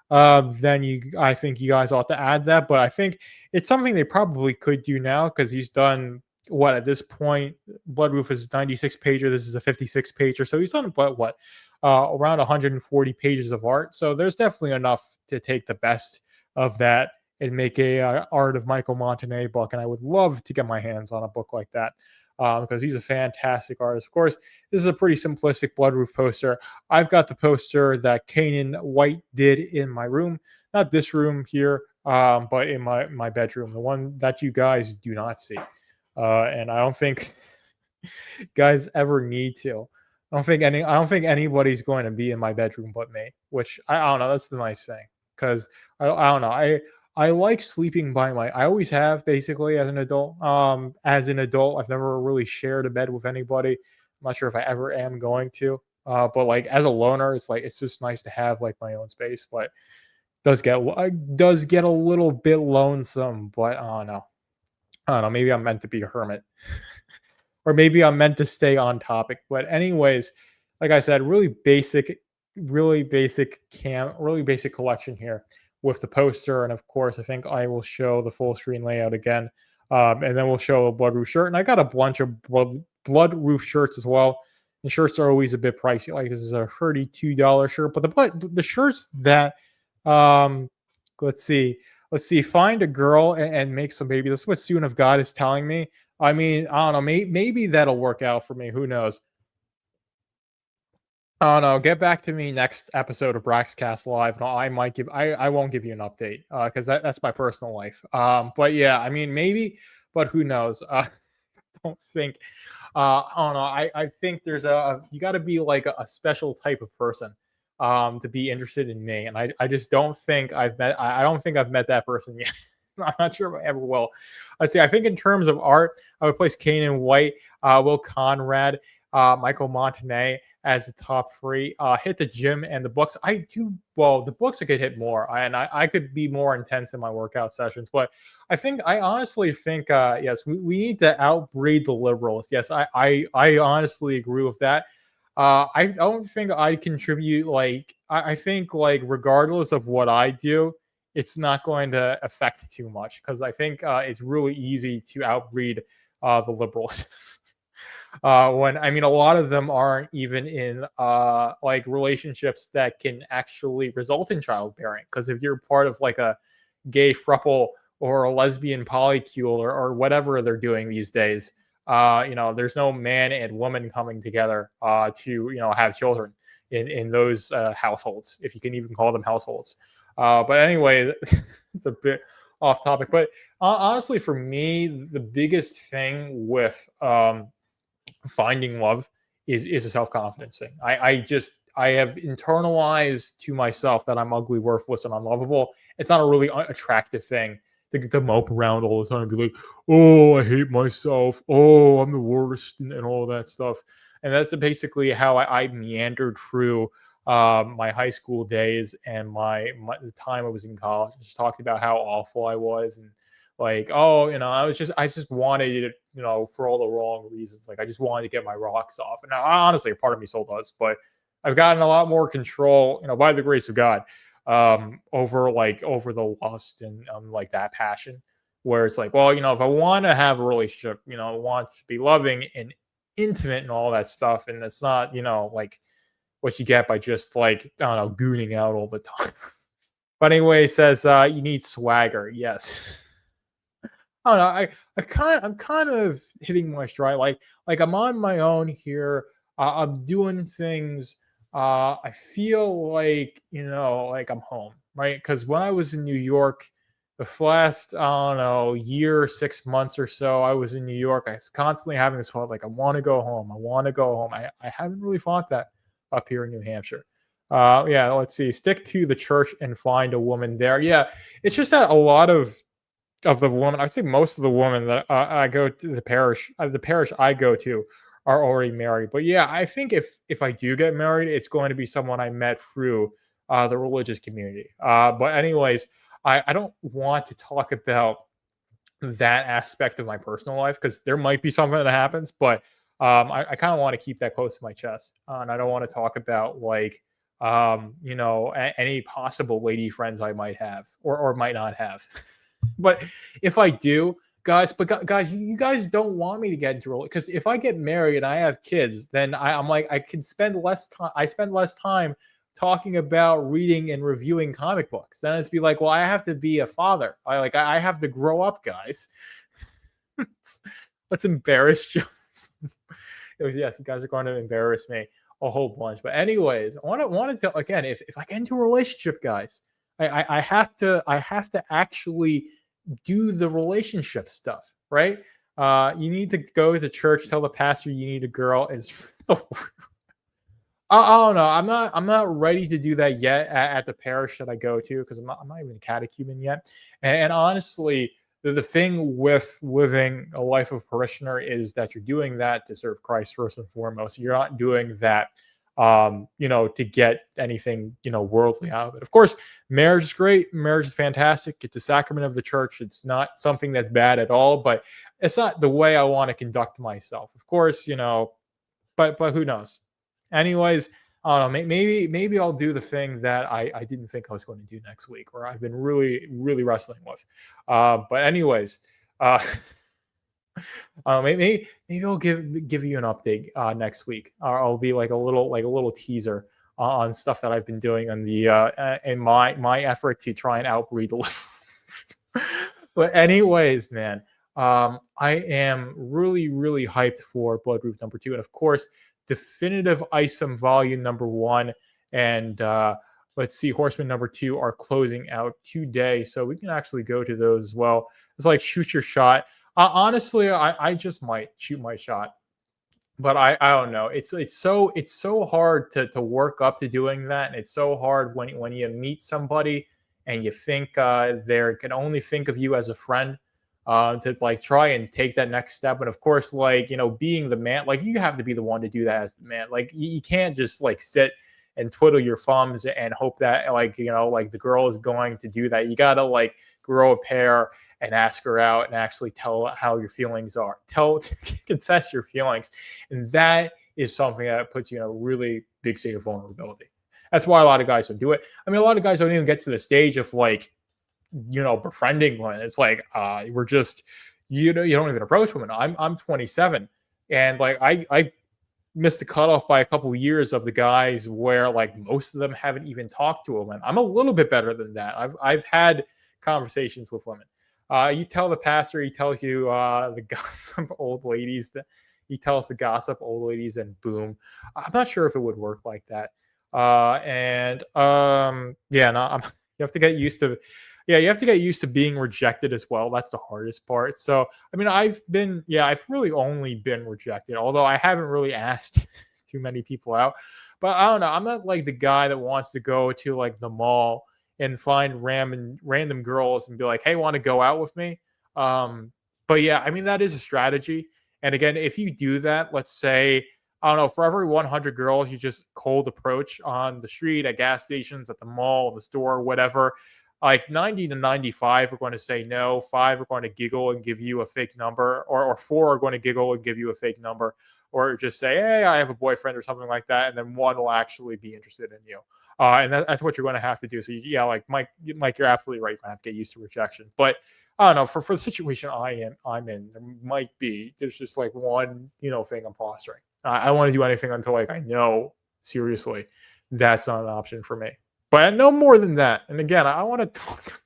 Speaker 3: then I think you guys ought to add that. But I think it's something they probably could do now, because he's done what at this point. Bloodruth is a 96 pager. This is a 56 pager. So he's done what around 140 pages of art. So there's definitely enough to take the best of that and make a art of Michael Montané book. And I would love to get my hands on a book like that because he's a fantastic artist. Of course, this is a pretty simplistic Bloodruth poster. I've got the poster that Kanan White did in my room, not this room here, but in my bedroom, the one that you guys do not see. And I don't think guys ever need to. I don't think anybody's going to be in my bedroom but me, which I don't know. That's the nice thing because I don't know. I like sleeping by my. I always have basically as an adult. As an adult, I've never really shared a bed with anybody. I'm not sure if I ever am going to. But like as a loner, it's like it's just nice to have like my own space. But does get a little bit lonesome. But I don't know. I don't know. Maybe I'm meant to be a hermit. Or maybe I'm meant to stay on topic. But anyways, like I said, really basic collection here with the poster. And of course, I think I will show the full screen layout again. And then we'll show a Bloodruth shirt. And I got a bunch of Bloodruth shirts as well. The shirts are always a bit pricey. Like this is a $32 shirt. But the shirts that let's see, find a girl and make some baby. This is what Soon of God is telling me. I mean, I don't know. Maybe that'll work out for me. Who knows? I don't know. Get back to me next episode of Braxcast Live. And I might give. I won't give you an update because that's my personal life. But yeah, I mean, maybe. But who knows? Don't think. I don't know. I think there's you got to be like a special type of person to be interested in me, and I just don't think I've met. I don't think I've met that person yet. I'm not sure if I ever will. Let's see. I think in terms of art, I would place Kanan White, Will Conrad, Michael Montané as the top three. Hit the gym and the books. I do well. The books I could hit more, and I could be more intense in my workout sessions. But I honestly think yes, we need to outbreed the liberals. Yes, I honestly agree with that. I don't think I contribute like I think like regardless of what I do, it's not going to affect too much because I think it's really easy to outbreed the liberals. When I mean a lot of them aren't even in like relationships that can actually result in childbearing. Because if you're part of like a gay throuple or a lesbian polycule or whatever they're doing these days, there's no man and woman coming together to have children in those households, if you can even call them households. But anyway, it's a bit off topic. But honestly, for me, the biggest thing with finding love is a self-confidence thing. I have internalized to myself that I'm ugly, worthless, and unlovable. It's not a really attractive thing to mope around all the time and be like, oh, I hate myself. Oh, I'm the worst, and all that stuff. And that's basically how I meandered through my high school days and the time I was in college, just talking about how awful I was and like, oh, I just wanted it, for all the wrong reasons. Like I just wanted to get my rocks off. And now, honestly, a part of me still does, but I've gotten a lot more control, by the grace of God, over the lust and like that passion where it's like, well, if I want to have a relationship, I want to be loving and intimate and all that stuff. And it's not, like, what you get by just like, I don't know, gooning out all the time. But anyway, it says you need swagger. Yes. I don't know. I'm kind of hitting my stride. Like I'm on my own here. I'm doing things. I feel like like I'm home, right? Because when I was in New York, the last I don't know year, 6 months or so, I was in New York. I was constantly having this thought, like I want to go home. I want to go home. I haven't really thought that up here in New Hampshire. Yeah, let's see. Stick to the church and find a woman there. Yeah, it's just that a lot of the women, I'd say most of the women that I go to the parish I go to are already married. But yeah, I think if I do get married, it's going to be someone I met through the religious community. But anyways, I don't want to talk about that aspect of my personal life because there might be something that happens, but I kind of want to keep that close to my chest, and I don't want to talk about like any possible lady friends I might have or might not have. But if I do, guys, but guys, you guys don't want me to get into a because if I get married and I have kids, then I'm like I can spend less time. I spend less time talking about reading and reviewing comic books. Then it's be like, well, I have to be a father. I have to grow up, guys. Let's embarrass Jones. Yes, you guys are going to embarrass me a whole bunch. But anyways, I wanted to again, if I get into a relationship, guys, I have to actually do the relationship stuff, right? You need to go to church, tell the pastor you need a girl. Is I don't know. I'm not ready to do that yet at the parish that I go to because I'm not even a catechumen yet. And honestly, the thing with living a life of parishioner is that you're doing that to serve Christ first and foremost. You're not doing that to get anything, worldly out of it. Of course, marriage is great. Marriage is fantastic. It's a sacrament of the church. It's not something that's bad at all, but it's not the way I want to conduct myself. Of course, but who knows? Anyways, I don't know. Maybe I'll do the thing that I didn't think I was going to do next week, or I've been really really wrestling with. But anyways, maybe I'll give you an update next week. I'll be like a little teaser on stuff that I've been doing on the in my effort to try and outbreed the levels. But anyways, man, I am really really hyped for Bloodruth number 2, and of course, Definitive Isom Volume number 1, and let's see, Horseman number 2 are closing out today, so we can actually go to those as well. It's like shoot your shot. Honestly, I just might shoot my shot, but I don't know. It's so hard to work up to doing that, and it's so hard when you meet somebody and you think they can only think of you as a friend, to like try and take that next step. And of course, being the man, like you have to be the one to do that as the man. Like you can't just like sit and twiddle your thumbs and hope that like the girl is going to do that. You gotta like grow a pair and ask her out and actually tell how your feelings are. Confess your feelings. And that is something that puts you in a really big state of vulnerability. That's why a lot of guys don't do it. I mean, a lot of guys don't even get to the stage of like, befriending one. It's like, we're just, you don't even approach women. I'm 27 and like, I missed the cutoff by a couple of years of the guys where like most of them haven't even talked to a woman. I'm a little bit better than that. I've had conversations with women. You tell the pastor, he tells you the gossip old ladies, that he tells the gossip old ladies, and boom. I'm not sure if it would work like that. Yeah, no, you have to get used to. Yeah, you have to get used to being rejected as well. That's the hardest part. So, I mean, I've really only been rejected, although I haven't really asked too many people out. But I don't know. I'm not like the guy that wants to go to like the mall and find random girls and be like, "Hey, want to go out with me?" But yeah, I mean that is a strategy. And again, if you do that, let's say I don't know, for every 100 girls, you just cold approach on the street, at gas stations, at the mall, the store, whatever. Like 90 to 95 are going to say no. 5 are going to giggle and give you a fake number, or 4 are going to giggle and give you a fake number, or just say, "Hey, I have a boyfriend," or something like that, and then 1 will actually be interested in you. And that's what you're going to have to do. So yeah, like Mike, you're absolutely right. You have to get used to rejection. But I don't know, for the situation I'm in, there's just like one thing I'm fostering. I don't want to do anything until like I know seriously that's not an option for me. But no more than that. And again, I want to talk.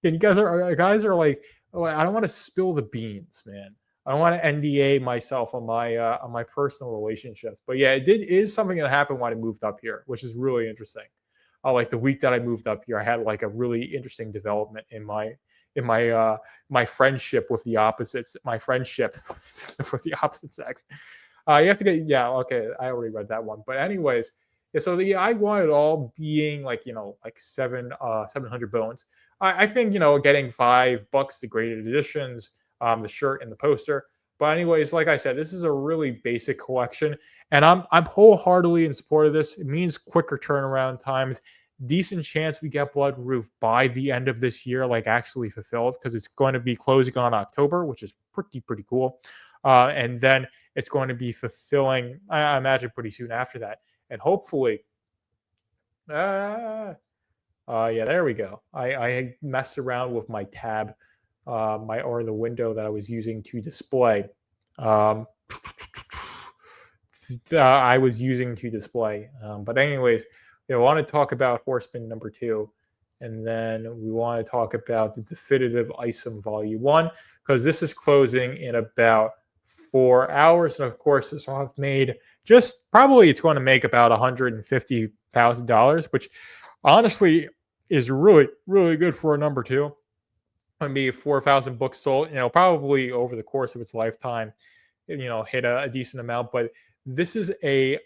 Speaker 3: And you guys are like, I don't want to spill the beans, man. I don't want to NDA myself on my personal relationships. But yeah, it is something that happened when I moved up here, which is really interesting. Like the week that I moved up here, I had like a really interesting development in my friendship with the opposites. My friendship with the opposite sex. You have to get okay. I already read that one. But anyways. Yeah, so I want it all being like like 700 bones. I think getting $5 the graded editions, the shirt and the poster. But anyways, like I said, this is a really basic collection, and I'm wholeheartedly in support of this. It means quicker turnaround times, decent chance we get Bloodruth by the end of this year, like actually fulfilled, because it's going to be closing on October, which is pretty cool, and then it's going to be fulfilling, I imagine, pretty soon after that. And hopefully, yeah, there we go. I messed around with my tab the window that I was using to display. Um, I was using to display. But anyways, I want to talk about Horseman number 2, and then we want to talk about the definitive Isom Volume 1, because this is closing in about 4 hours. And of course, this will have made it's going to make about $150,000, which honestly is really, really good for a number 2. Going to be 4,000 books sold, probably over the course of its lifetime, hit a decent amount. But this is a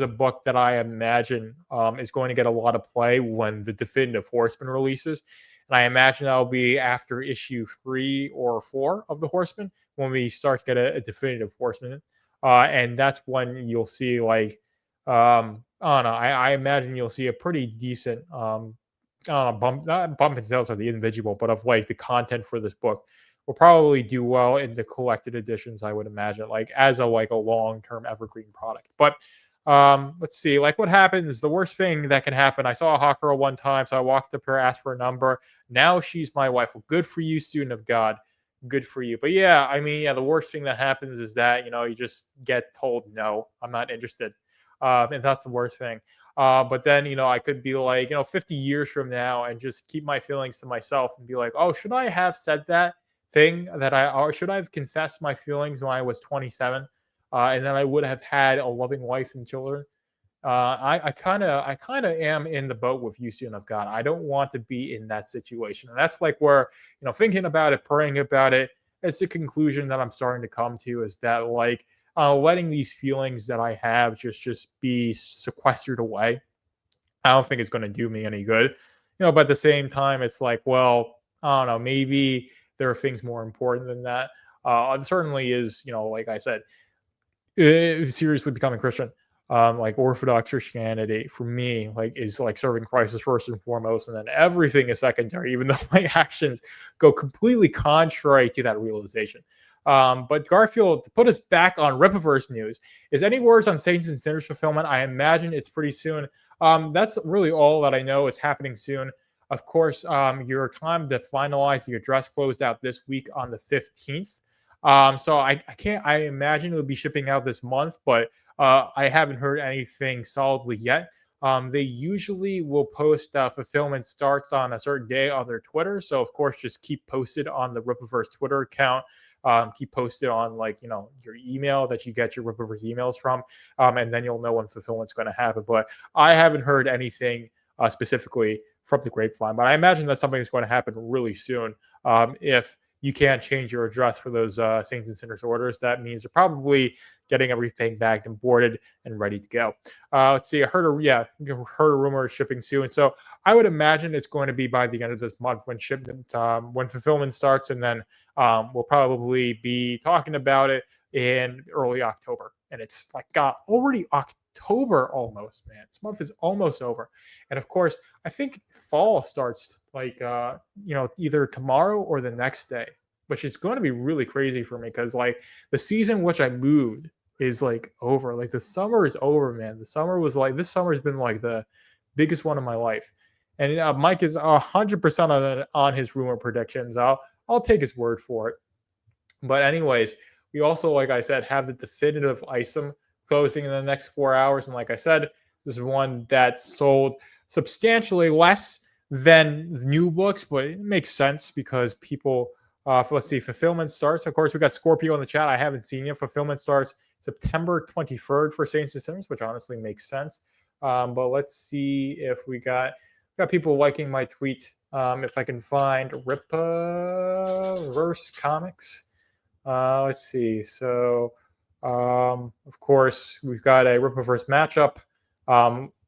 Speaker 3: book that I imagine is going to get a lot of play when the definitive Horseman releases, and I imagine that'll be after issue 3 or 4 of the Horseman when we start to get a definitive Horseman, and that's when you'll see I don't know. I imagine you'll see a pretty decent I don't know, not bump in sales of the individual, but of the content for this book will probably do well in the collected editions, I would imagine, as a long-term evergreen product. But let's see, what happens, the worst thing that can happen. I saw a hot girl one time, so I walked up to her, asked for a number. Now she's my wife. Well, good for you, student of God. Good for you. But yeah, I mean, the worst thing that happens is that, you just get told, no, I'm not interested. And that's the worst thing. But then, I could be 50 years from now and just keep my feelings to myself and be like, oh, should I have said that thing or should I have confessed my feelings when I was 27? And then I would have had a loving wife and children. I kind of am in the boat with you, student of God. I don't want to be in that situation. And that's where, thinking about it, praying about it, it's the conclusion that I'm starting to come to, is that letting these feelings that I have just be sequestered away, I don't think it's going to do me any good. But at the same time, it's well, I don't know, maybe there are things more important than that. It certainly is, like I said, seriously becoming Christian, Orthodox Christianity for me, is serving Christ as first and foremost, and then everything is secondary, even though my actions go completely contrary to that realization. But Garfield, to put us back on Rippaverse news, is any words on Saints and Sinners fulfillment? I imagine it's pretty soon. That's really all that I know. It's happening soon. Of course, your time to finalize the address closed out this week on the 15th. So I imagine it'll be shipping out this month, but I haven't heard anything solidly yet. They usually will post fulfillment starts on a certain day on their Twitter. So of course, just keep posted on the Rippaverse Twitter account. Keep posted on your email that you get your Rippaverse emails from, and then you'll know when fulfillment's going to happen. But I haven't heard anything specifically from the grapevine, but I imagine that something is going to happen really soon. If you can't change your address for those Saints and Sinners orders, that means they're probably getting everything bagged and boarded and ready to go. Let's see. I heard a rumor of shipping soon, so I would imagine it's going to be by the end of this month when when fulfillment starts, and then we'll probably be talking about it in early October. And it's already October almost, man. This month is almost over. And of course, I think fall starts either tomorrow or the next day, which is going to be really crazy for me because the season which I moved is over. The summer is over, man. The summer was this summer has been the biggest one of my life. And Mike is 100% on his rumor predictions. I'll take his word for it. But anyways, we also, like I said, have the definitive Isom closing in the next 4 hours. And like I said, this is one that sold substantially less than new books, but it makes sense because people, let's see, fulfillment starts. Of course, we got Scorpio in the chat. I haven't seen yet. Fulfillment starts September 23rd for Saints and Sinners, which honestly makes sense. But let's see if we got people liking my tweet. If I can find Rippaverse Comics. Let's see. So, of course, we've got a Rippaverse matchup.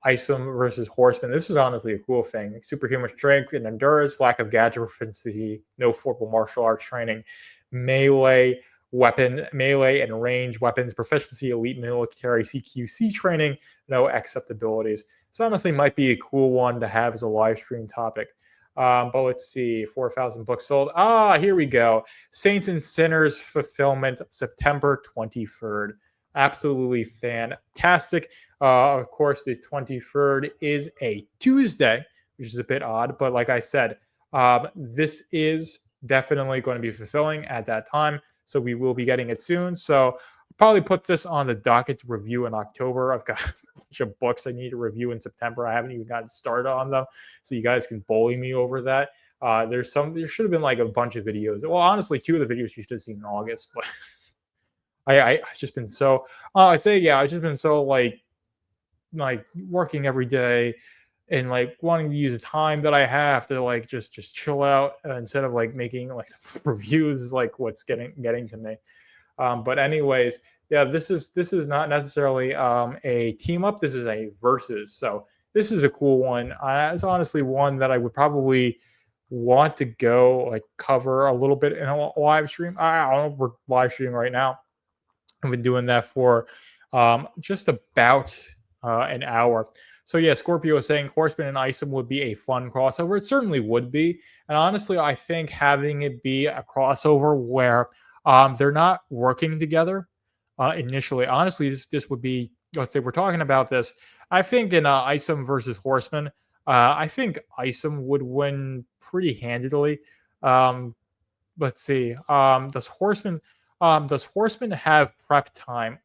Speaker 3: Isom versus Horseman. This is honestly a cool thing. Superhuman strength and endurance, lack of gadget proficiency, no formal martial arts training, melee and range weapons proficiency, elite military CQC training, no acceptabilities. This honestly might be a cool one to have as a live stream topic. But let's see, 4,000 books sold. Here we go. Saints and Sinners fulfillment, September 23rd. Absolutely fantastic. Of course, the 23rd is a Tuesday, which is a bit odd. But like I said, this is definitely going to be fulfilling at that time. So we will be getting it soon. So I'll probably put this on the docket to review in October. I've got a bunch of books I need to review in September. I haven't even gotten started on them. So you guys can bully me over that. There should have been like a bunch of videos. Well, honestly, 2 of the videos you should have seen in August, but I've just been so, I'd say, yeah, I've just been so like working every day and like wanting to use the time that I have to like just chill out instead of like making like reviews is like what's getting to me. But anyways, yeah, this is not necessarily a team up. This is a versus. So this is a cool one. It's honestly one that I would probably want to go like cover a little bit in a live stream. I don't know, we're live streaming right now. I've been doing that for just about an hour. So yeah, Scorpio is saying Horseman and Isom would be a fun crossover. It certainly would be. And honestly, I think having it be a crossover where they're not working together initially. Honestly, this would be, let's say we're talking about this. I think in Isom versus Horseman, I think Isom would win pretty handedly. Let's see. Does Horseman have prep time?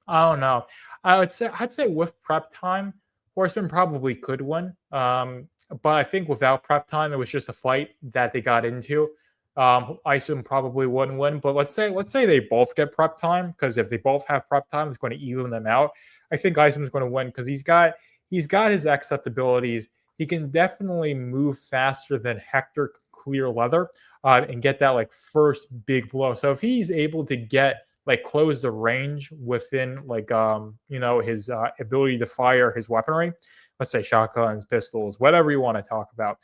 Speaker 3: I don't know. I'd say with prep time, Horseman probably could win. But I think without prep time, it was just a fight that they got into. Isom probably wouldn't win. But let's say they both get prep time, because if they both have prep time, it's going to even them out. I think Isom's going to win because he's got his accept abilities. He can definitely move faster than Hector clear leather and get that like first big blow. So if he's able to get like close the range within like his ability to fire his weaponry, let's say shotguns, pistols, whatever you want to talk about,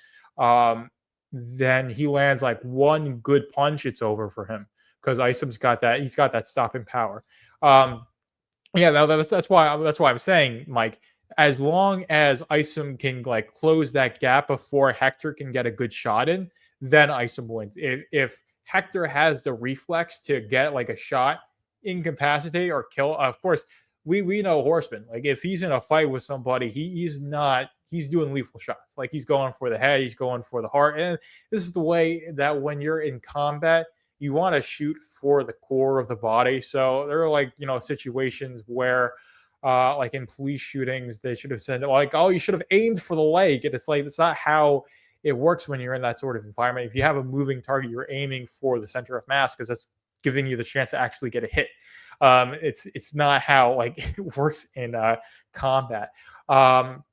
Speaker 3: then he lands like one good punch, it's over for him because Isom's got that. He's got that stopping power. Yeah, no, that's why I'm saying, Mike. As long as Isom can like close that gap before Hector can get a good shot in, then Isom wins. If Hector has the reflex to get like a shot, incapacitate or kill, of course, we know Horseman. Like if he's in a fight with somebody, he's doing lethal shots. Like he's going for the head, he's going for the heart. And this is the way that when you're in combat, you want to shoot for the core of the body. So there are like, situations where like in police shootings, they should have said like, oh, you should have aimed for the leg. And it's like, it's not how it works when you're in that sort of environment. If you have a moving target, you're aiming for the center of mass because that's giving you the chance to actually get a hit. It's not how like it works in combat.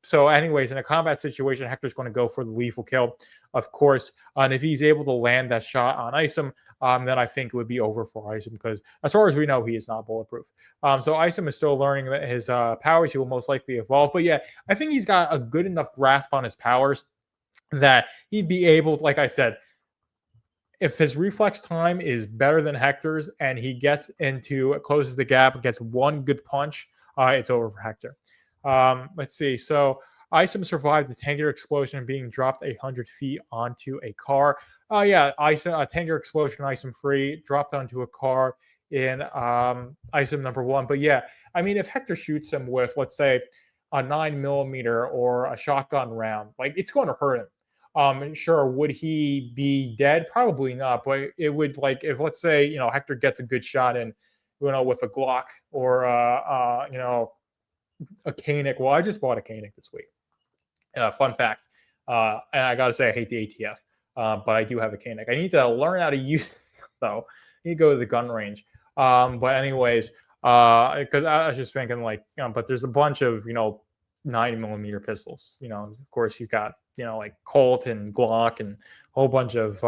Speaker 3: So anyways, in a combat situation, Hector's going to go for the lethal kill, of course. And if he's able to land that shot on Isom, then I think it would be over for Isom because as far as we know, he is not bulletproof. So Isom is still learning his powers. He will most likely evolve. But yeah, I think he's got a good enough grasp on his powers that he'd be able, like I said, if his reflex time is better than Hector's and he gets closes the gap, gets one good punch, it's over for Hector. Let's see. So Isom survived the tanker explosion being dropped 100 feet onto a car. Yeah, a tanker explosion, Isom free, dropped onto a car in Isom number 1. But yeah, I mean, if Hector shoots him with, let's say, a 9mm or a shotgun round, like it's going to hurt him. Sure, would he be dead? Probably not. But it would, like, if let's say Hector gets a good shot in, with a Glock or a Koenig. Well, I just bought a Koenig this week. Fun fact. And I gotta say, I hate the ATF, but I do have a Koenig. I need to learn how to use it though. I need to go to the gun range. But anyways, because I was just thinking like, but there's a bunch of 9mm pistols. Of course you've got like Colt and Glock and a whole bunch of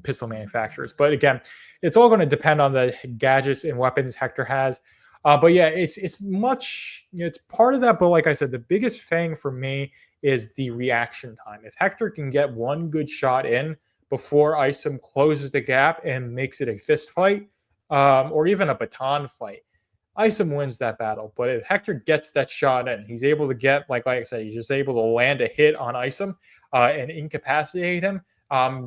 Speaker 3: pistol manufacturers. But again, it's all going to depend on the gadgets and weapons Hector has. But yeah, it's much, it's part of that. But like I said, the biggest thing for me is the reaction time. If Hector can get one good shot in before Isom closes the gap and makes it a fist fight, or even a baton fight, Isom wins that battle. But if Hector gets that shot in, he's able to get, like I said, he's just able to land a hit on Isom and incapacitate him,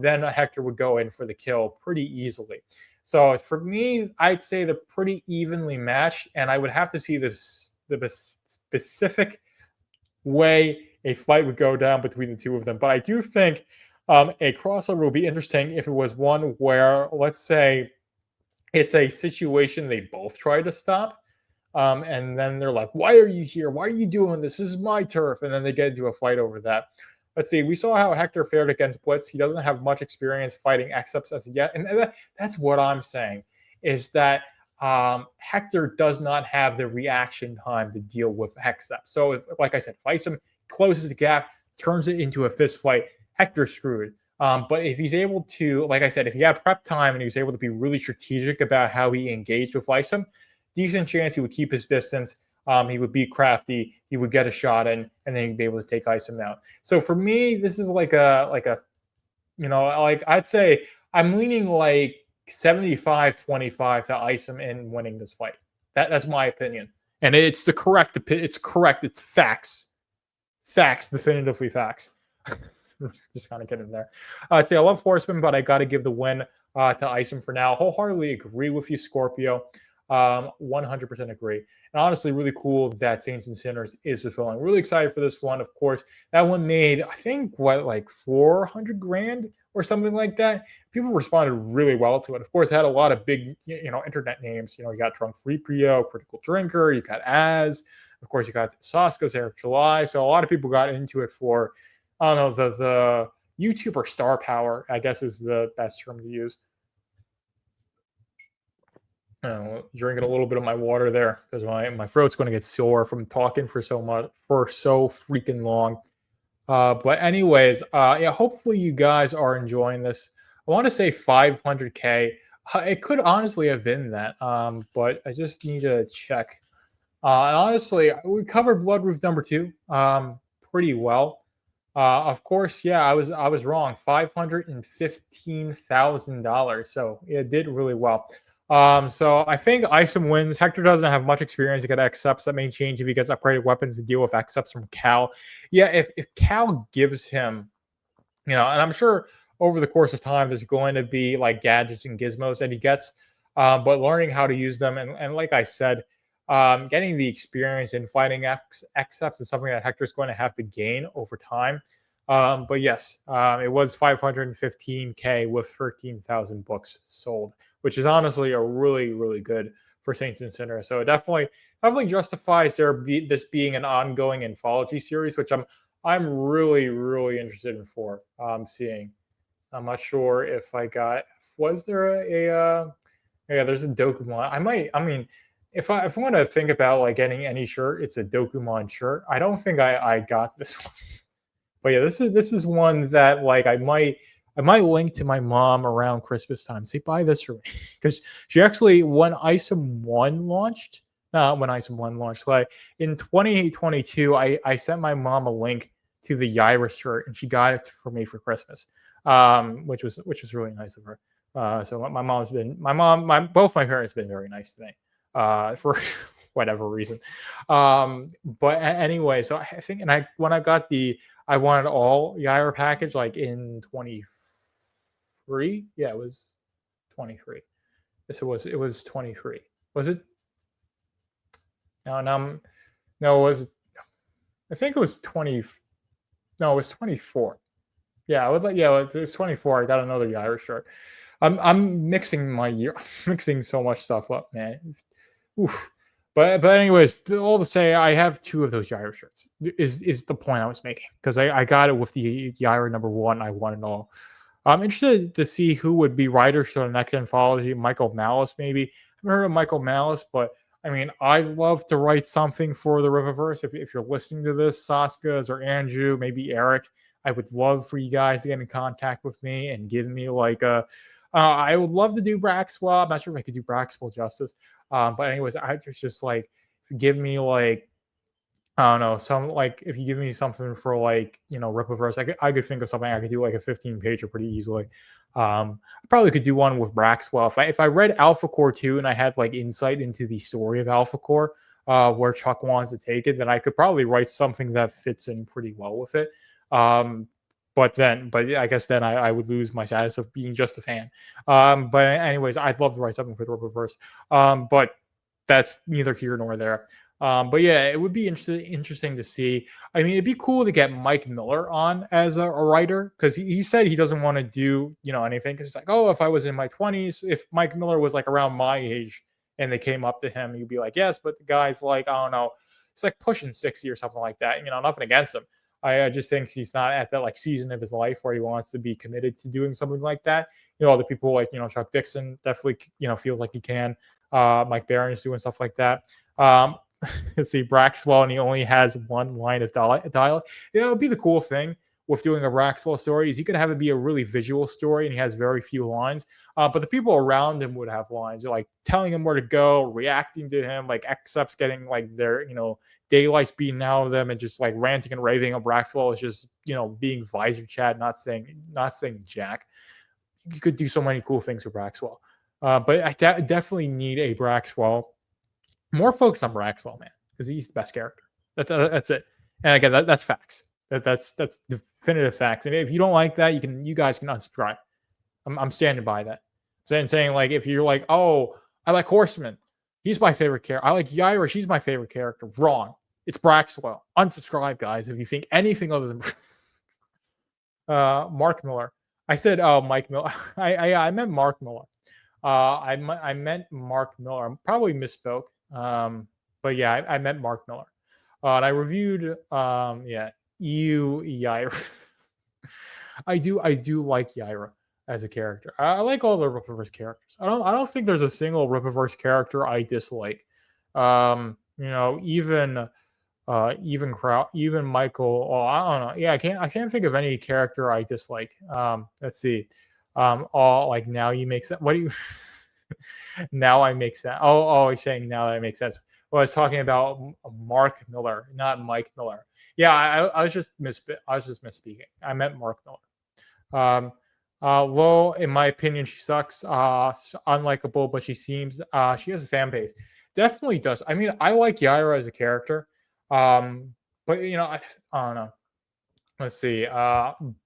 Speaker 3: then Hector would go in for the kill pretty easily. So for me, I'd say they're pretty evenly matched, and I would have to see the specific way a fight would go down between the two of them. But I do think A crossover would be interesting if it was one where, let's say, it's a situation they both try to stop. And then they're like, "Why are you here? Why are you doing this? This is my turf." And then they get into a fight over that. Let's see. We saw how Hector fared against Blitz. He doesn't have much experience fighting X-Ups as yet, and that's what I'm saying is that Hector does not have the reaction time to deal with X-Ups. So, like I said, if Isom closes the gap, turns it into a fist fight, Hector's screwed. But if he's able to, like I said, if he had prep time and he was able to be really strategic about how he engaged with Isom, decent chance he would keep his distance. He would be crafty. He would get a shot in, and then he'd be able to take Isom out. So for me, this is like a like I'd say I'm leaning like 75-25 to Isom in winning this fight. That's my opinion, and it's the correct. It's correct. It's facts, definitively facts. Just kind of get in there. I'd say I love Horseman, but I got to give the win to Isom for now. Wholeheartedly agree with you, Scorpio. 100% agree. And honestly, really cool that Saints and Sinners is fulfilling. Really excited for this one. Of course, that one made, I think, like 400 grand or something like that. People responded really well to it. Of course, it had a lot of big, internet names. You got Drunk Free Prio, Critical Drinker, you got Az. Of course, you got Saska's Eric July. So a lot of people got into it for, I don't know, the YouTuber star power, I guess is the best term to use. Drinking a little bit of my water there because my throat's going to get sore from talking for so freaking long. But anyways, yeah, hopefully you guys are enjoying this. I want to say 500K. It could honestly have been that, but I just need to check. And honestly, we covered Bloodruth's number 2 pretty well. Of course, yeah, I was wrong. $515,000. So it did really well. So I think Isom wins. Hector doesn't have much experience to get X-Ups. That may change if he gets upgraded weapons to deal with X-Ups from Cal. Yeah, if Cal gives him, and I'm sure over the course of time there's going to be like gadgets and gizmos that he gets, but learning how to use them and like I said, getting the experience in fighting X-Ups is something that Hector's going to have to gain over time. But yes, it was 515K with 13,000 books sold, which is honestly a really, really good for Saints and Sinners. So it definitely justifies this being an ongoing anthology series, which I'm really, really interested in seeing. I'm not sure if was there there's a Dokumon. If I want to think about like getting any shirt, it's a Dokkumon shirt. I don't think I got this one. But yeah, this is one that like I might link to my mom around Christmas time. Say, buy this for me. Because she actually, when Isom 1 launched, like in 2022, I sent my mom a link to the Yaira shirt and she got it for me for Christmas. Which was really nice of her. So both my parents have been very nice to me. For whatever reason. But anyway, so I think, when I got I wanted all Yaira package like in 23. Yeah, it was 23. Yes, it was 23. Was it? No, it was. I think it was 20. No, it was 24. Yeah, it was 24. I got another Yaira shirt. I'm mixing mixing so much stuff up, man. Oof. But anyways, all to say, I have 2 of those Yaira shirts. Is the point I was making, because I got it with the Yaira number 1. I won it all. I'm interested to see who would be writers for the next anthology. Michael Malice, maybe. I haven't heard of Michael Malice, but I mean, I'd love to write something for the Riververse. If you're listening to this, Saskas or Andrew, maybe Eric, I would love for you guys to get in contact with me and give me like a. I would love to do Braxwell. I'm not sure if I could do Braxwell justice. But anyways, I just like give me like, I don't know, if you give me something for like, Rippaverse, I could think of something I could do like a 15-pager pretty easily. I probably could do one with Braxwell. If I read Alpha Core 2 and I had like insight into the story of Alpha Core, where Chuck wants to take it, then I could probably write something that fits in pretty well with it. But I guess then I would lose my status of being just a fan. But anyways, I'd love to write something for the Rippaverse. But that's neither here nor there. But yeah, it would be interesting to see. I mean, it'd be cool to get Mike Miller on as a writer because he said he doesn't want to do anything. Because it's like, oh, if I was in my 20s, if Mike Miller was like around my age and they came up to him, he'd be like, yes, but the guy's like, I don't know, it's like pushing 60 or something like that. Nothing against him. I just think he's not at that like season of his life where he wants to be committed to doing something like that. Other people like Chuck Dixon definitely feels like he can. Mike Barron's doing stuff like that. Let's see, Braxwell, and he only has one line of dialogue. It would be the cool thing with doing a Braxwell story is you could have it be a really visual story, and he has very few lines. But the people around him would have lines. They're like telling him where to go, reacting to him, like X-Ups getting like their daylights beaten out of them, and just like ranting and raving. And Braxwell is just being visor chat, not saying jack. You could do so many cool things with Braxwell. But I definitely need a Braxwell. More focus on Braxwell, man, because he's the best character. That's it. And again, that's facts. That's definitive facts. And if you don't like that, you guys can unsubscribe. I'm standing by that. Saying like if you're like, oh, I like Horseman, he's my favorite character. I like Yaira, she's my favorite character. Wrong. It's Braxwell. Unsubscribe, guys, if you think anything other than Mark Miller. I said Mike Miller. I meant Mark Miller. I meant Mark Miller. I probably misspoke. But yeah, I meant Mark Miller. And I reviewed Yaira. I do like Yaira as a character. I like all the Rippaverse characters. I don't think there's a single Rippaverse character I dislike. Even Michael. Oh, I don't know. Yeah, I can't think of any character I dislike. Let's see. All like now you make sense. What do you? Now I make sense. Oh, he's saying now that it makes sense. Well, I was talking about Mark Miller, not Mike Miller. Yeah, I was just misspeaking. I meant Mark Miller. Well, in my opinion, she sucks. Unlikable, but she has a fan base. Definitely does. I mean, I like Yaira as a character. But I don't know. Let's see.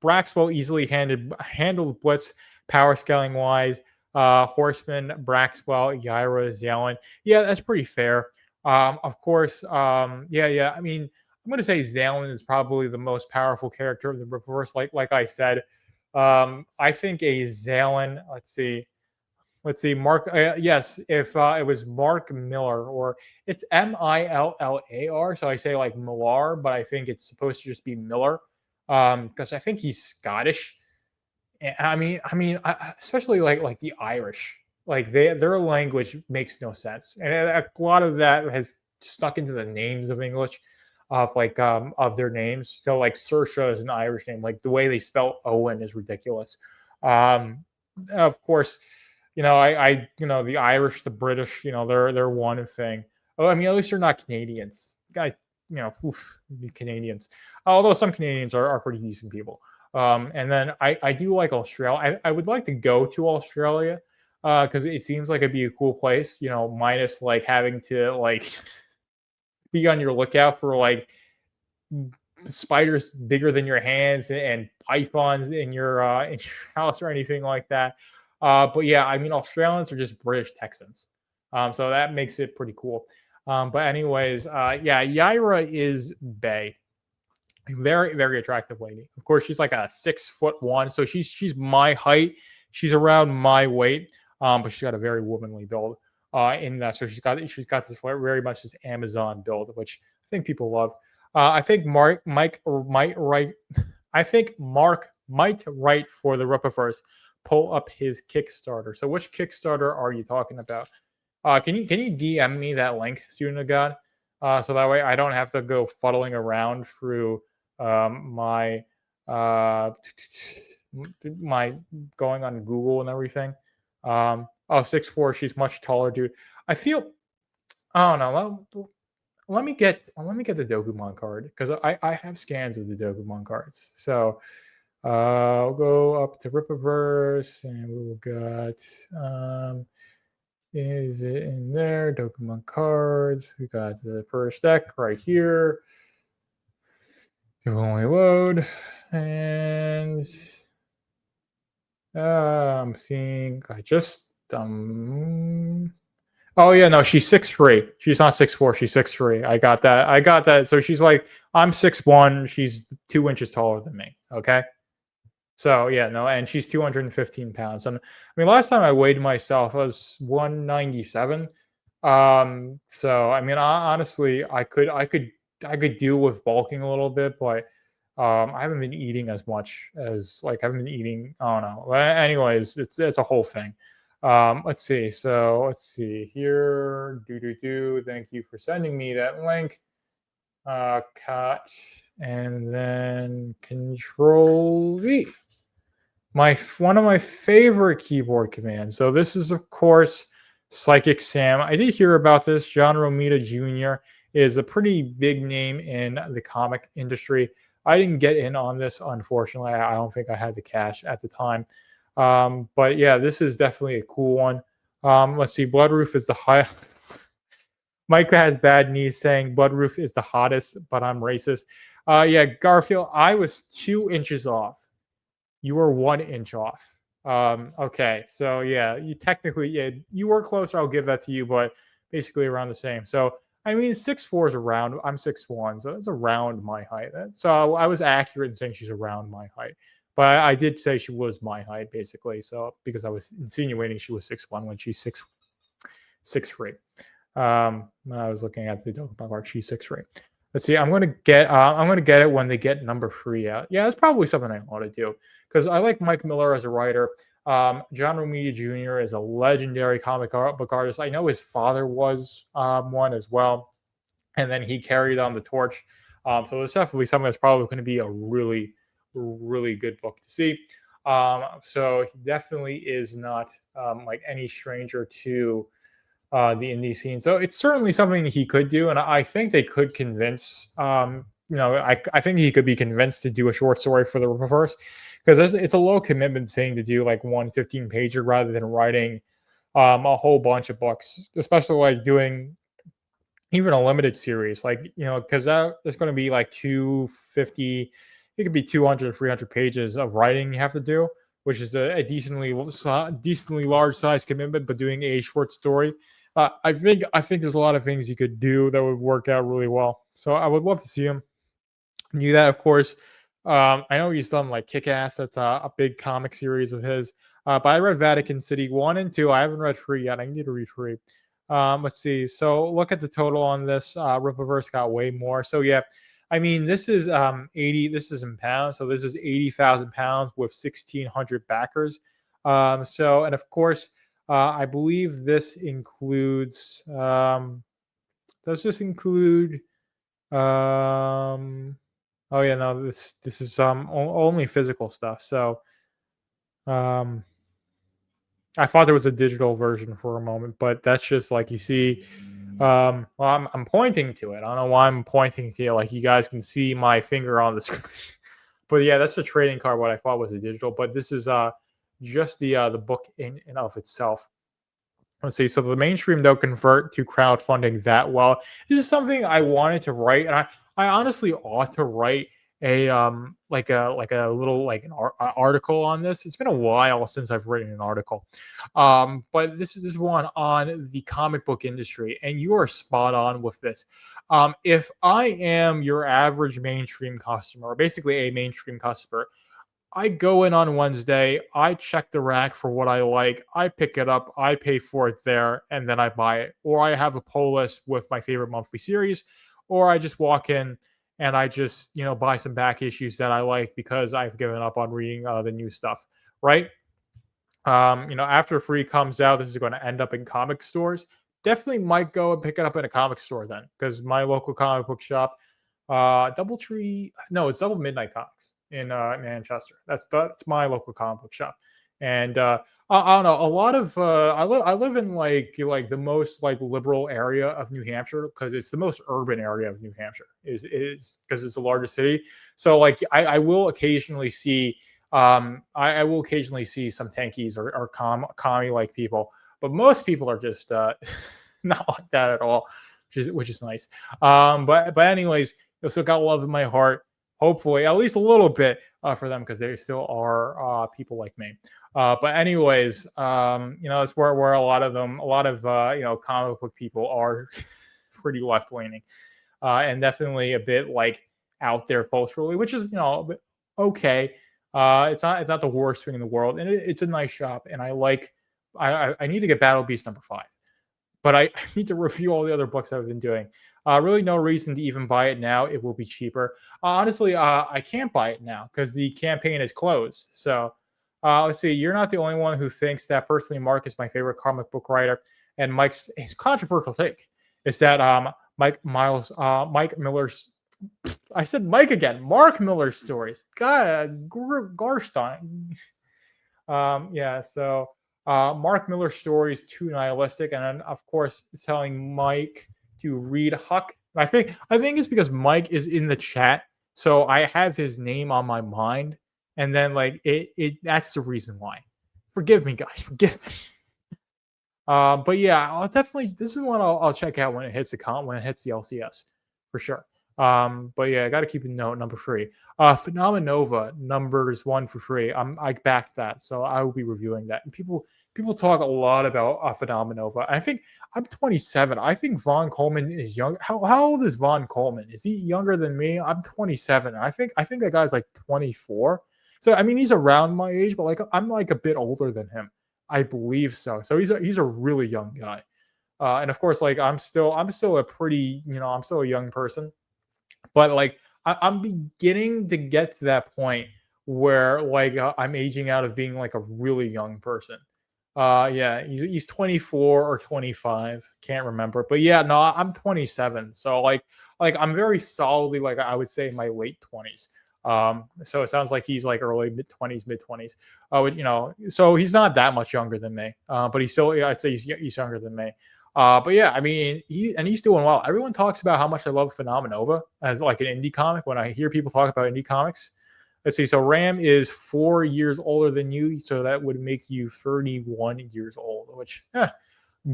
Speaker 3: Braxwell easily handled Blitz power scaling wise. Horseman, Braxwell, Yaira, Zalen. Yeah, that's pretty fair. Of course. Yeah. I mean, I'm gonna say Zalen is probably the most powerful character of the Rippaverse. Like I said, I think a Zalen. Let's see, Mark. Yes, if it was Mark Miller, or it's Millar, so I say like Millar, but I think it's supposed to just be Miller, because I think he's Scottish. I mean, especially like the Irish, like their language makes no sense, and a lot of that has stuck into the names of English, of their names. So like Saoirse is an Irish name, like the way they spell Owen is ridiculous. Of course, the Irish, the British, they're one thing. Oh, I mean, at least they're not Canadians. The Canadians. Although some Canadians are pretty decent people. And then I do like Australia. I would like to go to Australia because it seems like it'd be a cool place, minus like having to like be on your lookout for like spiders bigger than your hands and pythons in your house or anything like that. But yeah, I mean, Australians are just British Texans. So that makes it pretty cool. But anyways, yeah, Yaira is bae. Very, very attractive lady. Of course, she's like a 6'1", so she's my height. She's around my weight, but she's got a very womanly build. In that, so she's got this very much this Amazon build, which I think people love. I think Mark might write for the Rippaverse. Pull up his Kickstarter. So which Kickstarter are you talking about? Can you DM me that link, Student of God? So that way I don't have to go fuddling around through my going on Google and everything. 6'4", she's much taller, dude. I don't know. Let me get the Dokumon card because I have scans of the Dokumon cards. So I'll go up to Rippaverse and we'll got is it in there? Dokumon cards. We got the first deck right here. It will only load, and I'm seeing. I just Oh yeah, no, she's 6'3". She's not 6'4". She's 6'3". I got that. I got that. So she's like, I'm 6'1". She's 2 inches taller than me. Okay. So yeah, no, and she's 215 pounds. And I mean, last time I weighed myself, I was 197. So I mean, honestly, I could deal with bulking a little bit, but I haven't been eating as much as like I haven't been eating. I don't know. Well, anyways, it's a whole thing. Let's see. So let's see here. Thank you for sending me that link. Cut and then Control V. One of my favorite keyboard commands. So this is of course Psychic Sam. I did hear about this. John Romita Jr. is a pretty big name in the comic industry. I didn't get in on this, unfortunately. I don't think I had the cash at the time. But yeah, this is definitely a cool one. Let's see. Bloodruth is the high. Micah has bad knees saying Bloodruth is the hottest, but I'm racist. Yeah, Garfield, I was 2 inches off. You were 1 inch off. Okay, so yeah, you technically, yeah, you were closer. I'll give that to you, but basically around the same. So I mean, 6'4" is around. I'm 6'1", so it's around my height. So I was accurate in saying she's around my height, but I did say she was my height basically. So because I was insinuating she was 6'1" when she's 6'3". When I was looking at the Dokkan card, she's 6'3". Let's see. I'm gonna get it when they get number 3 out. Yeah, that's probably something I want to do because I like Mike Miller as a writer. John Romita Jr. is a legendary comic book artist. I know his father was one as well, and then he carried on the torch. So it's definitely something that's probably going to be a really, really good book to see. So he definitely is not like any stranger to the indie scene. So it's certainly something he could do, and I think they could convince. I think he could be convinced to do a short story for the reverse because it's a low commitment thing to do like 1 15-pager rather than writing a whole bunch of books, especially like doing even a limited series, like because there's going to be like 250, it could be 200 300 pages of writing you have to do, which is a decently large size commitment, but doing a short story. I think there's a lot of things you could do that would work out really well. So I would love to see him do that, of course. I know he's done like Kick-Ass. That's a big comic series of his. But I read Vatican City 1 and 2. I haven't read 3 yet. I need to read 3. Let's see. So look at the total on this. Rippaverse got way more. So yeah, I mean, this is 80. This is in pounds. So this is 80,000 pounds with 1,600 backers. So, and of course, I believe this includes. Does this include? Oh yeah, no. This is only physical stuff. So, I thought there was a digital version for a moment, but that's just like you see. Well, I'm pointing to it. I don't know why I'm pointing to it. Like you guys can see my finger on the screen. But yeah, that's the trading card. What I thought was a digital, but this is just the book in and of itself. Let's see. So the mainstream don't convert to crowdfunding that well. This is something I wanted to write, and I honestly ought to write a like a little like an article on this. It's been a while since I've written an article, but this is one on the comic book industry, and you are spot on with this. If I am your average mainstream customer, or basically a mainstream customer, I go in on Wednesday, I check the rack for what I like, I pick it up, I pay for it there, and then I buy it. Or I have a pull list with my favorite monthly series, or I just walk in and I just, buy some back issues that I like because I've given up on reading the new stuff, right? After Free comes out, this is going to end up in comic stores. Definitely might go and pick it up in a comic store then, because my local comic book shop, Doubletree, no, it's Double Midnight Comics in Manchester. That's my local comic book shop, and I don't know. A lot of I live in like the most like liberal area of New Hampshire because it's the most urban area of New Hampshire. Is because it's the largest city. So like I will occasionally see I will occasionally see some tankies or commie like people, but most people are just not like that at all, which is nice. But anyways, I still got love in my heart. hopefully at least a little bit for them, because they still are people like me. But anyways, it's where a lot of comic book people are pretty left leaning, and definitely a bit like out there culturally, which is okay. It's not the worst thing in the world, and it's a nice shop, and I like. I need to get Battle Beast #5, but I need to review all the other books I've been doing. Really, no reason to even buy it now. It will be cheaper. Honestly, I can't buy it now because the campaign is closed. So let's see. You're not the only one who thinks that. Personally, Mark is my favorite comic book writer, and his controversial take is that Mike Miller's. I said Mike again. Mark Miller's stories. God, Garstein. Yeah. So. Mark Miller's story is too nihilistic, and then, of course, telling Mike to read Huck. I think it's because Mike is in the chat, so I have his name on my mind, and then like it that's the reason why. Forgive me, guys. Forgive me. But yeah, I'll definitely. This is one I'll check out when it hits the LCS, for sure. But yeah, I got to keep a note. Number 3, Phenomenova numbers 1 for free. I backed that, so I will be reviewing that. And people talk a lot about Phenomenova. I think I'm 27. I think Von Coleman is young. How old is Von Coleman? Is he younger than me? I'm 27. I think that guy's like 24. So I mean, he's around my age, but like I'm like a bit older than him. I believe so. So he's a really young guy. And of course, like I'm still a pretty, I'm still a young person, but like I'm beginning to get to that point where like I'm aging out of being like a really young person. Yeah, he's 24 or 25, can't remember, but yeah, no, I'm 27, so like I'm very solidly, like, I would say, in my late 20s. So it sounds like he's like early mid 20s. So he's not that much younger than me, but he's still, yeah, I'd say he's younger than me. But yeah, I mean, he's doing well. Everyone talks about how much I love Phenomenova as like an indie comic. When I hear people talk about indie comics, let's see. So Ram is 4 years older than you, so that would make you 31 years old. Which,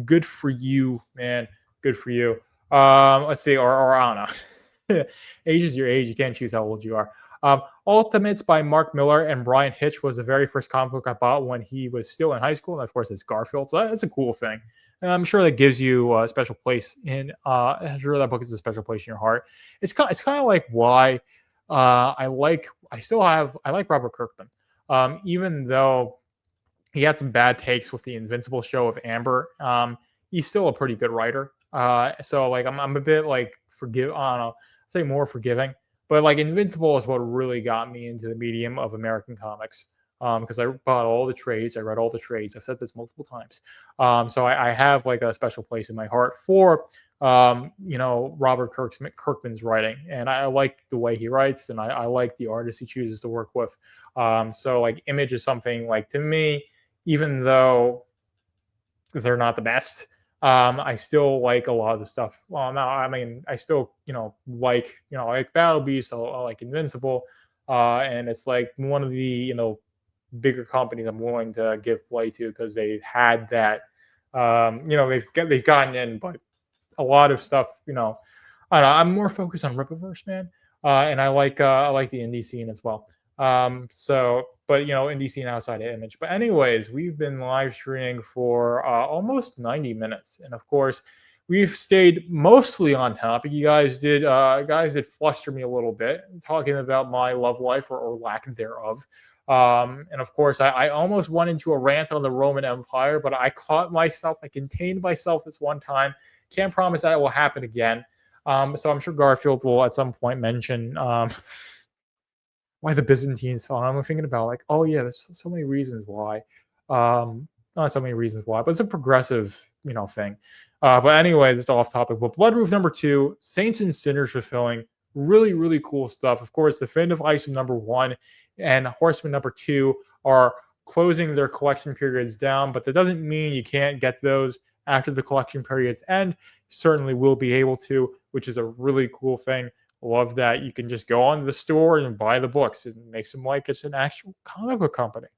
Speaker 3: good for you, man. Good for you. Let's see, or Anna. Age is your age. You can't choose how old you are. Ultimates by Mark Miller and Brian Hitch was the very first comic book I bought when he was still in high school, and of course, it's Garfield. So that's a cool thing. And I'm sure that gives you a special place in. I'm sure that book is a special place in your heart. It's kind of like why I like Robert Kirkman, even though he had some bad takes with the Invincible show of Amber. He's still a pretty good writer. So like I'm a bit like I don't know, say more forgiving. But like Invincible is what really got me into the medium of American comics. Because I bought all the trades, I read all the trades. I've said this multiple times. So I have like a special place in my heart for Robert Kirkman's writing, and I like the way he writes, and I like the artists he chooses to work with. So like Image is something like, to me, even though they're not the best, I still like a lot of the stuff. Well, no, I mean, I still like Battle Beast, I like Invincible, and it's like one of the bigger companies I'm willing to give play to, because they've had that, they've gotten in, but a lot of stuff, I don't know, I'm more focused on Rippaverse, man, and I like the indie scene as well. But indie scene outside of Image. But anyways, we've been live streaming for almost 90 minutes, and of course, we've stayed mostly on topic. You guys did fluster me a little bit, talking about my love life or lack thereof. And of course, I almost went into a rant on the Roman Empire, but I caught myself. I contained myself this one time. Can't promise that it will happen again. So I'm sure Garfield will at some point mention why the Byzantines fell. I'm thinking about like, oh yeah, there's so many reasons why. Not so many reasons why, but it's a progressive, thing. But anyways, it's off topic. But Bloodruth #2, Saints and Sinners fulfilling, really, really cool stuff. Of course, Definitive Item #1 and Horseman #2 are closing their collection periods down, but that doesn't mean you can't get those after the collection periods end. Certainly will be able to, which is a really cool thing. Love that you can just go onto the store and buy the books. It makes them like it's an actual comic book company.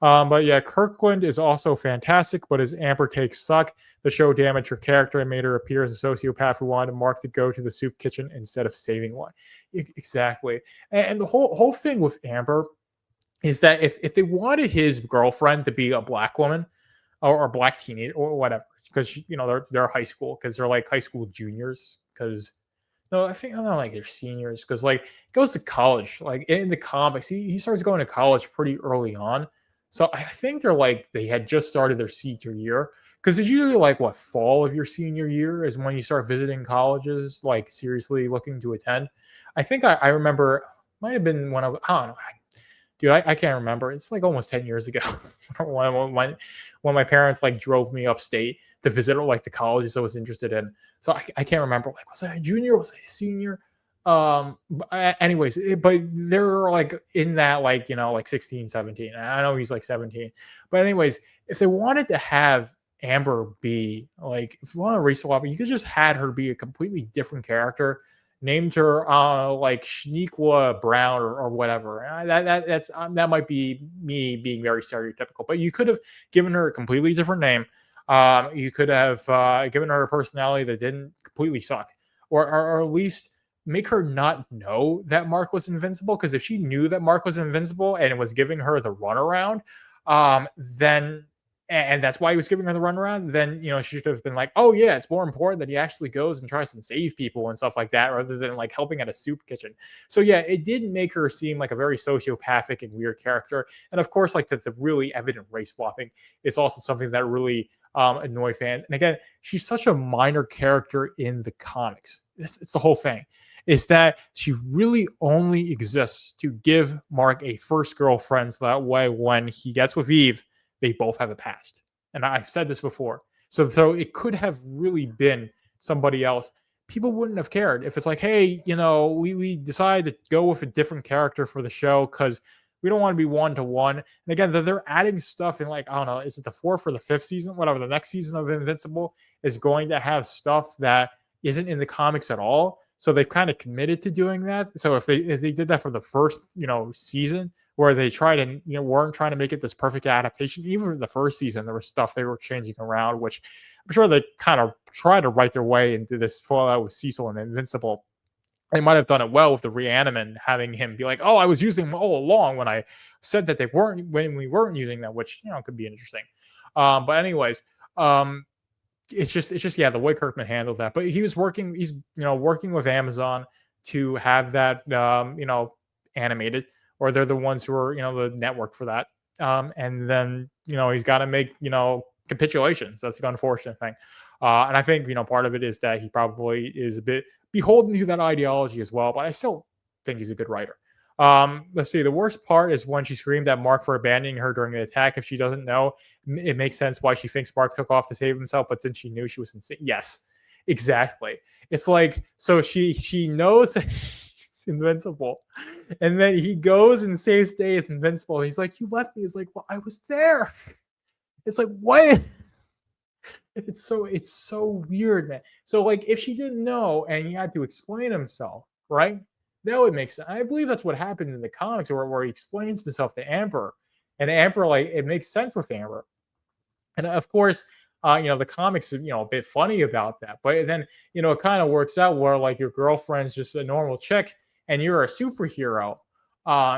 Speaker 3: But yeah, Kirkland is also fantastic, but his Amber takes suck. The show damaged her character and made her appear as a sociopath who wanted Mark to go to the soup kitchen instead of saving one. Exactly. And the whole thing with Amber is that if they wanted his girlfriend to be a black woman or black teenager or whatever, because they're high school, because they're like high school juniors, because no, I think I'm not like they're seniors, because like he goes to college. Like in the comics, he starts going to college pretty early on. So I think they had just started their senior year, because it's usually like what, fall of your senior year is when you start visiting colleges, like seriously looking to attend. I think I remember, might have been when I don't know, dude, I can't remember. It's like almost 10 years ago when my parents like drove me upstate to visit like the colleges I was interested in. So I can't remember. Like, was I a junior? Was I a senior? Anyways, but they're like in that, like, like 16, 17. I know he's like 17. But anyways, if they wanted to have Amber be like, if you want to race swap, you could just had her be a completely different character, named her like Shaniqua Brown or whatever. That might be me being very stereotypical, but you could have given her a completely different name. You could have given her a personality that didn't completely suck, or at least make her not know that Mark was invincible. Because if she knew that Mark was invincible and was giving her the runaround, then and that's why he was giving her the runaround, then she should have been like, oh yeah, it's more important that he actually goes and tries to save people and stuff like that, rather than like helping at a soup kitchen. So yeah, it did make her seem like a very sociopathic and weird character. And of course, like the really evident race swapping is also something that really annoy fans. And again, she's such a minor character in the comics. It's the whole thing, is that she really only exists to give Mark a first girlfriend, so that way when he gets with Eve, they both have a past. And I've said this before. So it could have really been somebody else. People wouldn't have cared if it's like, hey, we decided to go with a different character for the show because we don't want to be one-to-one. And again, they're adding stuff in, like, I don't know, is it the 4th or the 5th season? Whatever, the next season of Invincible is going to have stuff that isn't in the comics at all. So they've kind of committed to doing that. So if they did that for the first, season, where they tried and weren't trying to make it this perfect adaptation, even in the first season, there was stuff they were changing around, which I'm sure they kind of tried to write their way into this fallout with Cecil and Invincible. They might have done it well with the Reaniman, having him be like, "Oh, I was using them all along when I said that they weren't, when we weren't using them," which could be interesting. But anyways, it's just yeah, the way Kirkman handled that. But he's working with Amazon to have that animated, or they're the ones who are the network for that. And then he's got to make capitulations. That's the unfortunate thing. And I think part of it is that he probably is a bit beholden to that ideology as well. But I still think he's a good writer. Let's see. The worst part is when she screamed at Mark for abandoning her during the attack. If she doesn't know, it makes sense why she thinks Mark took off to save himself. But since she knew she was insane, yes, exactly. It's like, so she knows that he's invincible, and then he goes and saves Dave invincible. He's like, "You left me." He's like, "Well, I was there." It's like, what? It's so weird, man. So like, if she didn't know and he had to explain himself, right? That would make sense. I believe that's what happens in the comics, where he explains himself to Amber, and Amber, like, it makes sense with Amber. And of course, the comics are a bit funny about that, but then it kind of works out where like your girlfriend's just a normal chick and you're a superhero.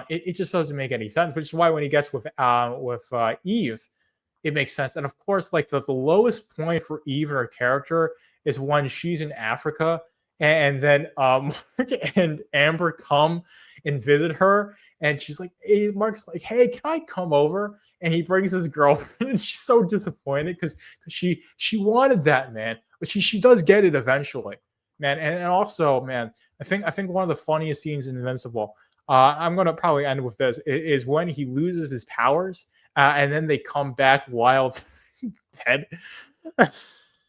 Speaker 3: It just doesn't make any sense. Which is why when he gets with Eve, it makes sense. And of course, like the lowest point for Eve and her character is when she's in Africa, and then and Amber come and visit her, and she's like, hey, Mark's like, "Hey, can I come over?" And he brings his girlfriend, and she's so disappointed because she wanted that, man. But she does get it eventually, man. And also, man, I think one of the funniest scenes in Invincible, I'm gonna probably end with this, is when he loses his powers, and then they come back wild dead.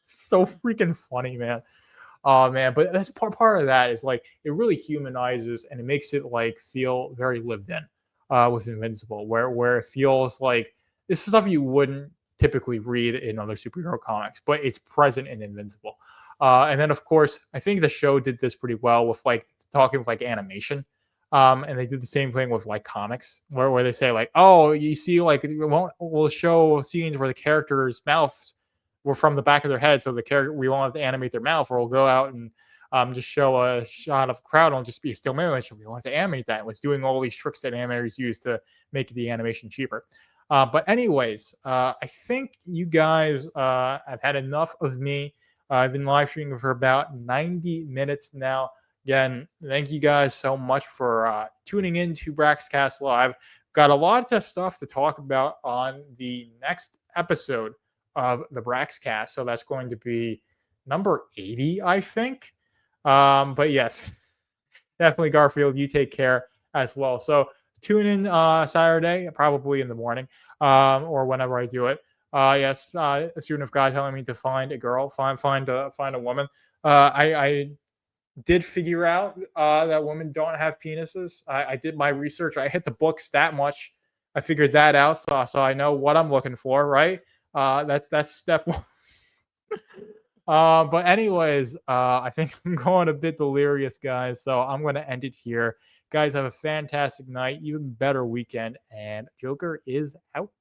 Speaker 3: So freaking funny, man. Oh man, but that's part of that is like it really humanizes and it makes it like feel very lived in with Invincible, where it feels like this is stuff you wouldn't typically read in other superhero comics, but it's present in Invincible. And then of course, I think the show did this pretty well with like talking with like animation. And they did the same thing with like comics, where they say like, oh, you see, like we'll show scenes where the characters' mouths were from the back of their head, so the character we won't have to animate their mouth, or we'll go out and just show a shot of a crowd and it'll just be a still image. We don't have to animate that. It was doing all these tricks that animators use to make the animation cheaper. But anyways, I think you guys have had enough of me. I've been live streaming for about 90 minutes now. Again, thank you guys so much for tuning in to Braxcast Live. Got a lot of stuff to talk about on the next episode of the Braxcast. So that's going to be number 80, I think. But yes, definitely, Garfield, you take care as well. So tune in Saturday, probably in the morning, or whenever I do it. Yes, a student of God telling me to find a girl, find a woman. I did figure out that women don't have penises. I did my research. I hit the books that much. I figured that out, so I know what I'm looking for. Right? That's step one. But anyways, I think I'm going a bit delirious, guys. So I'm going to end it here. Guys, have a fantastic night, even better weekend, and Joker is out.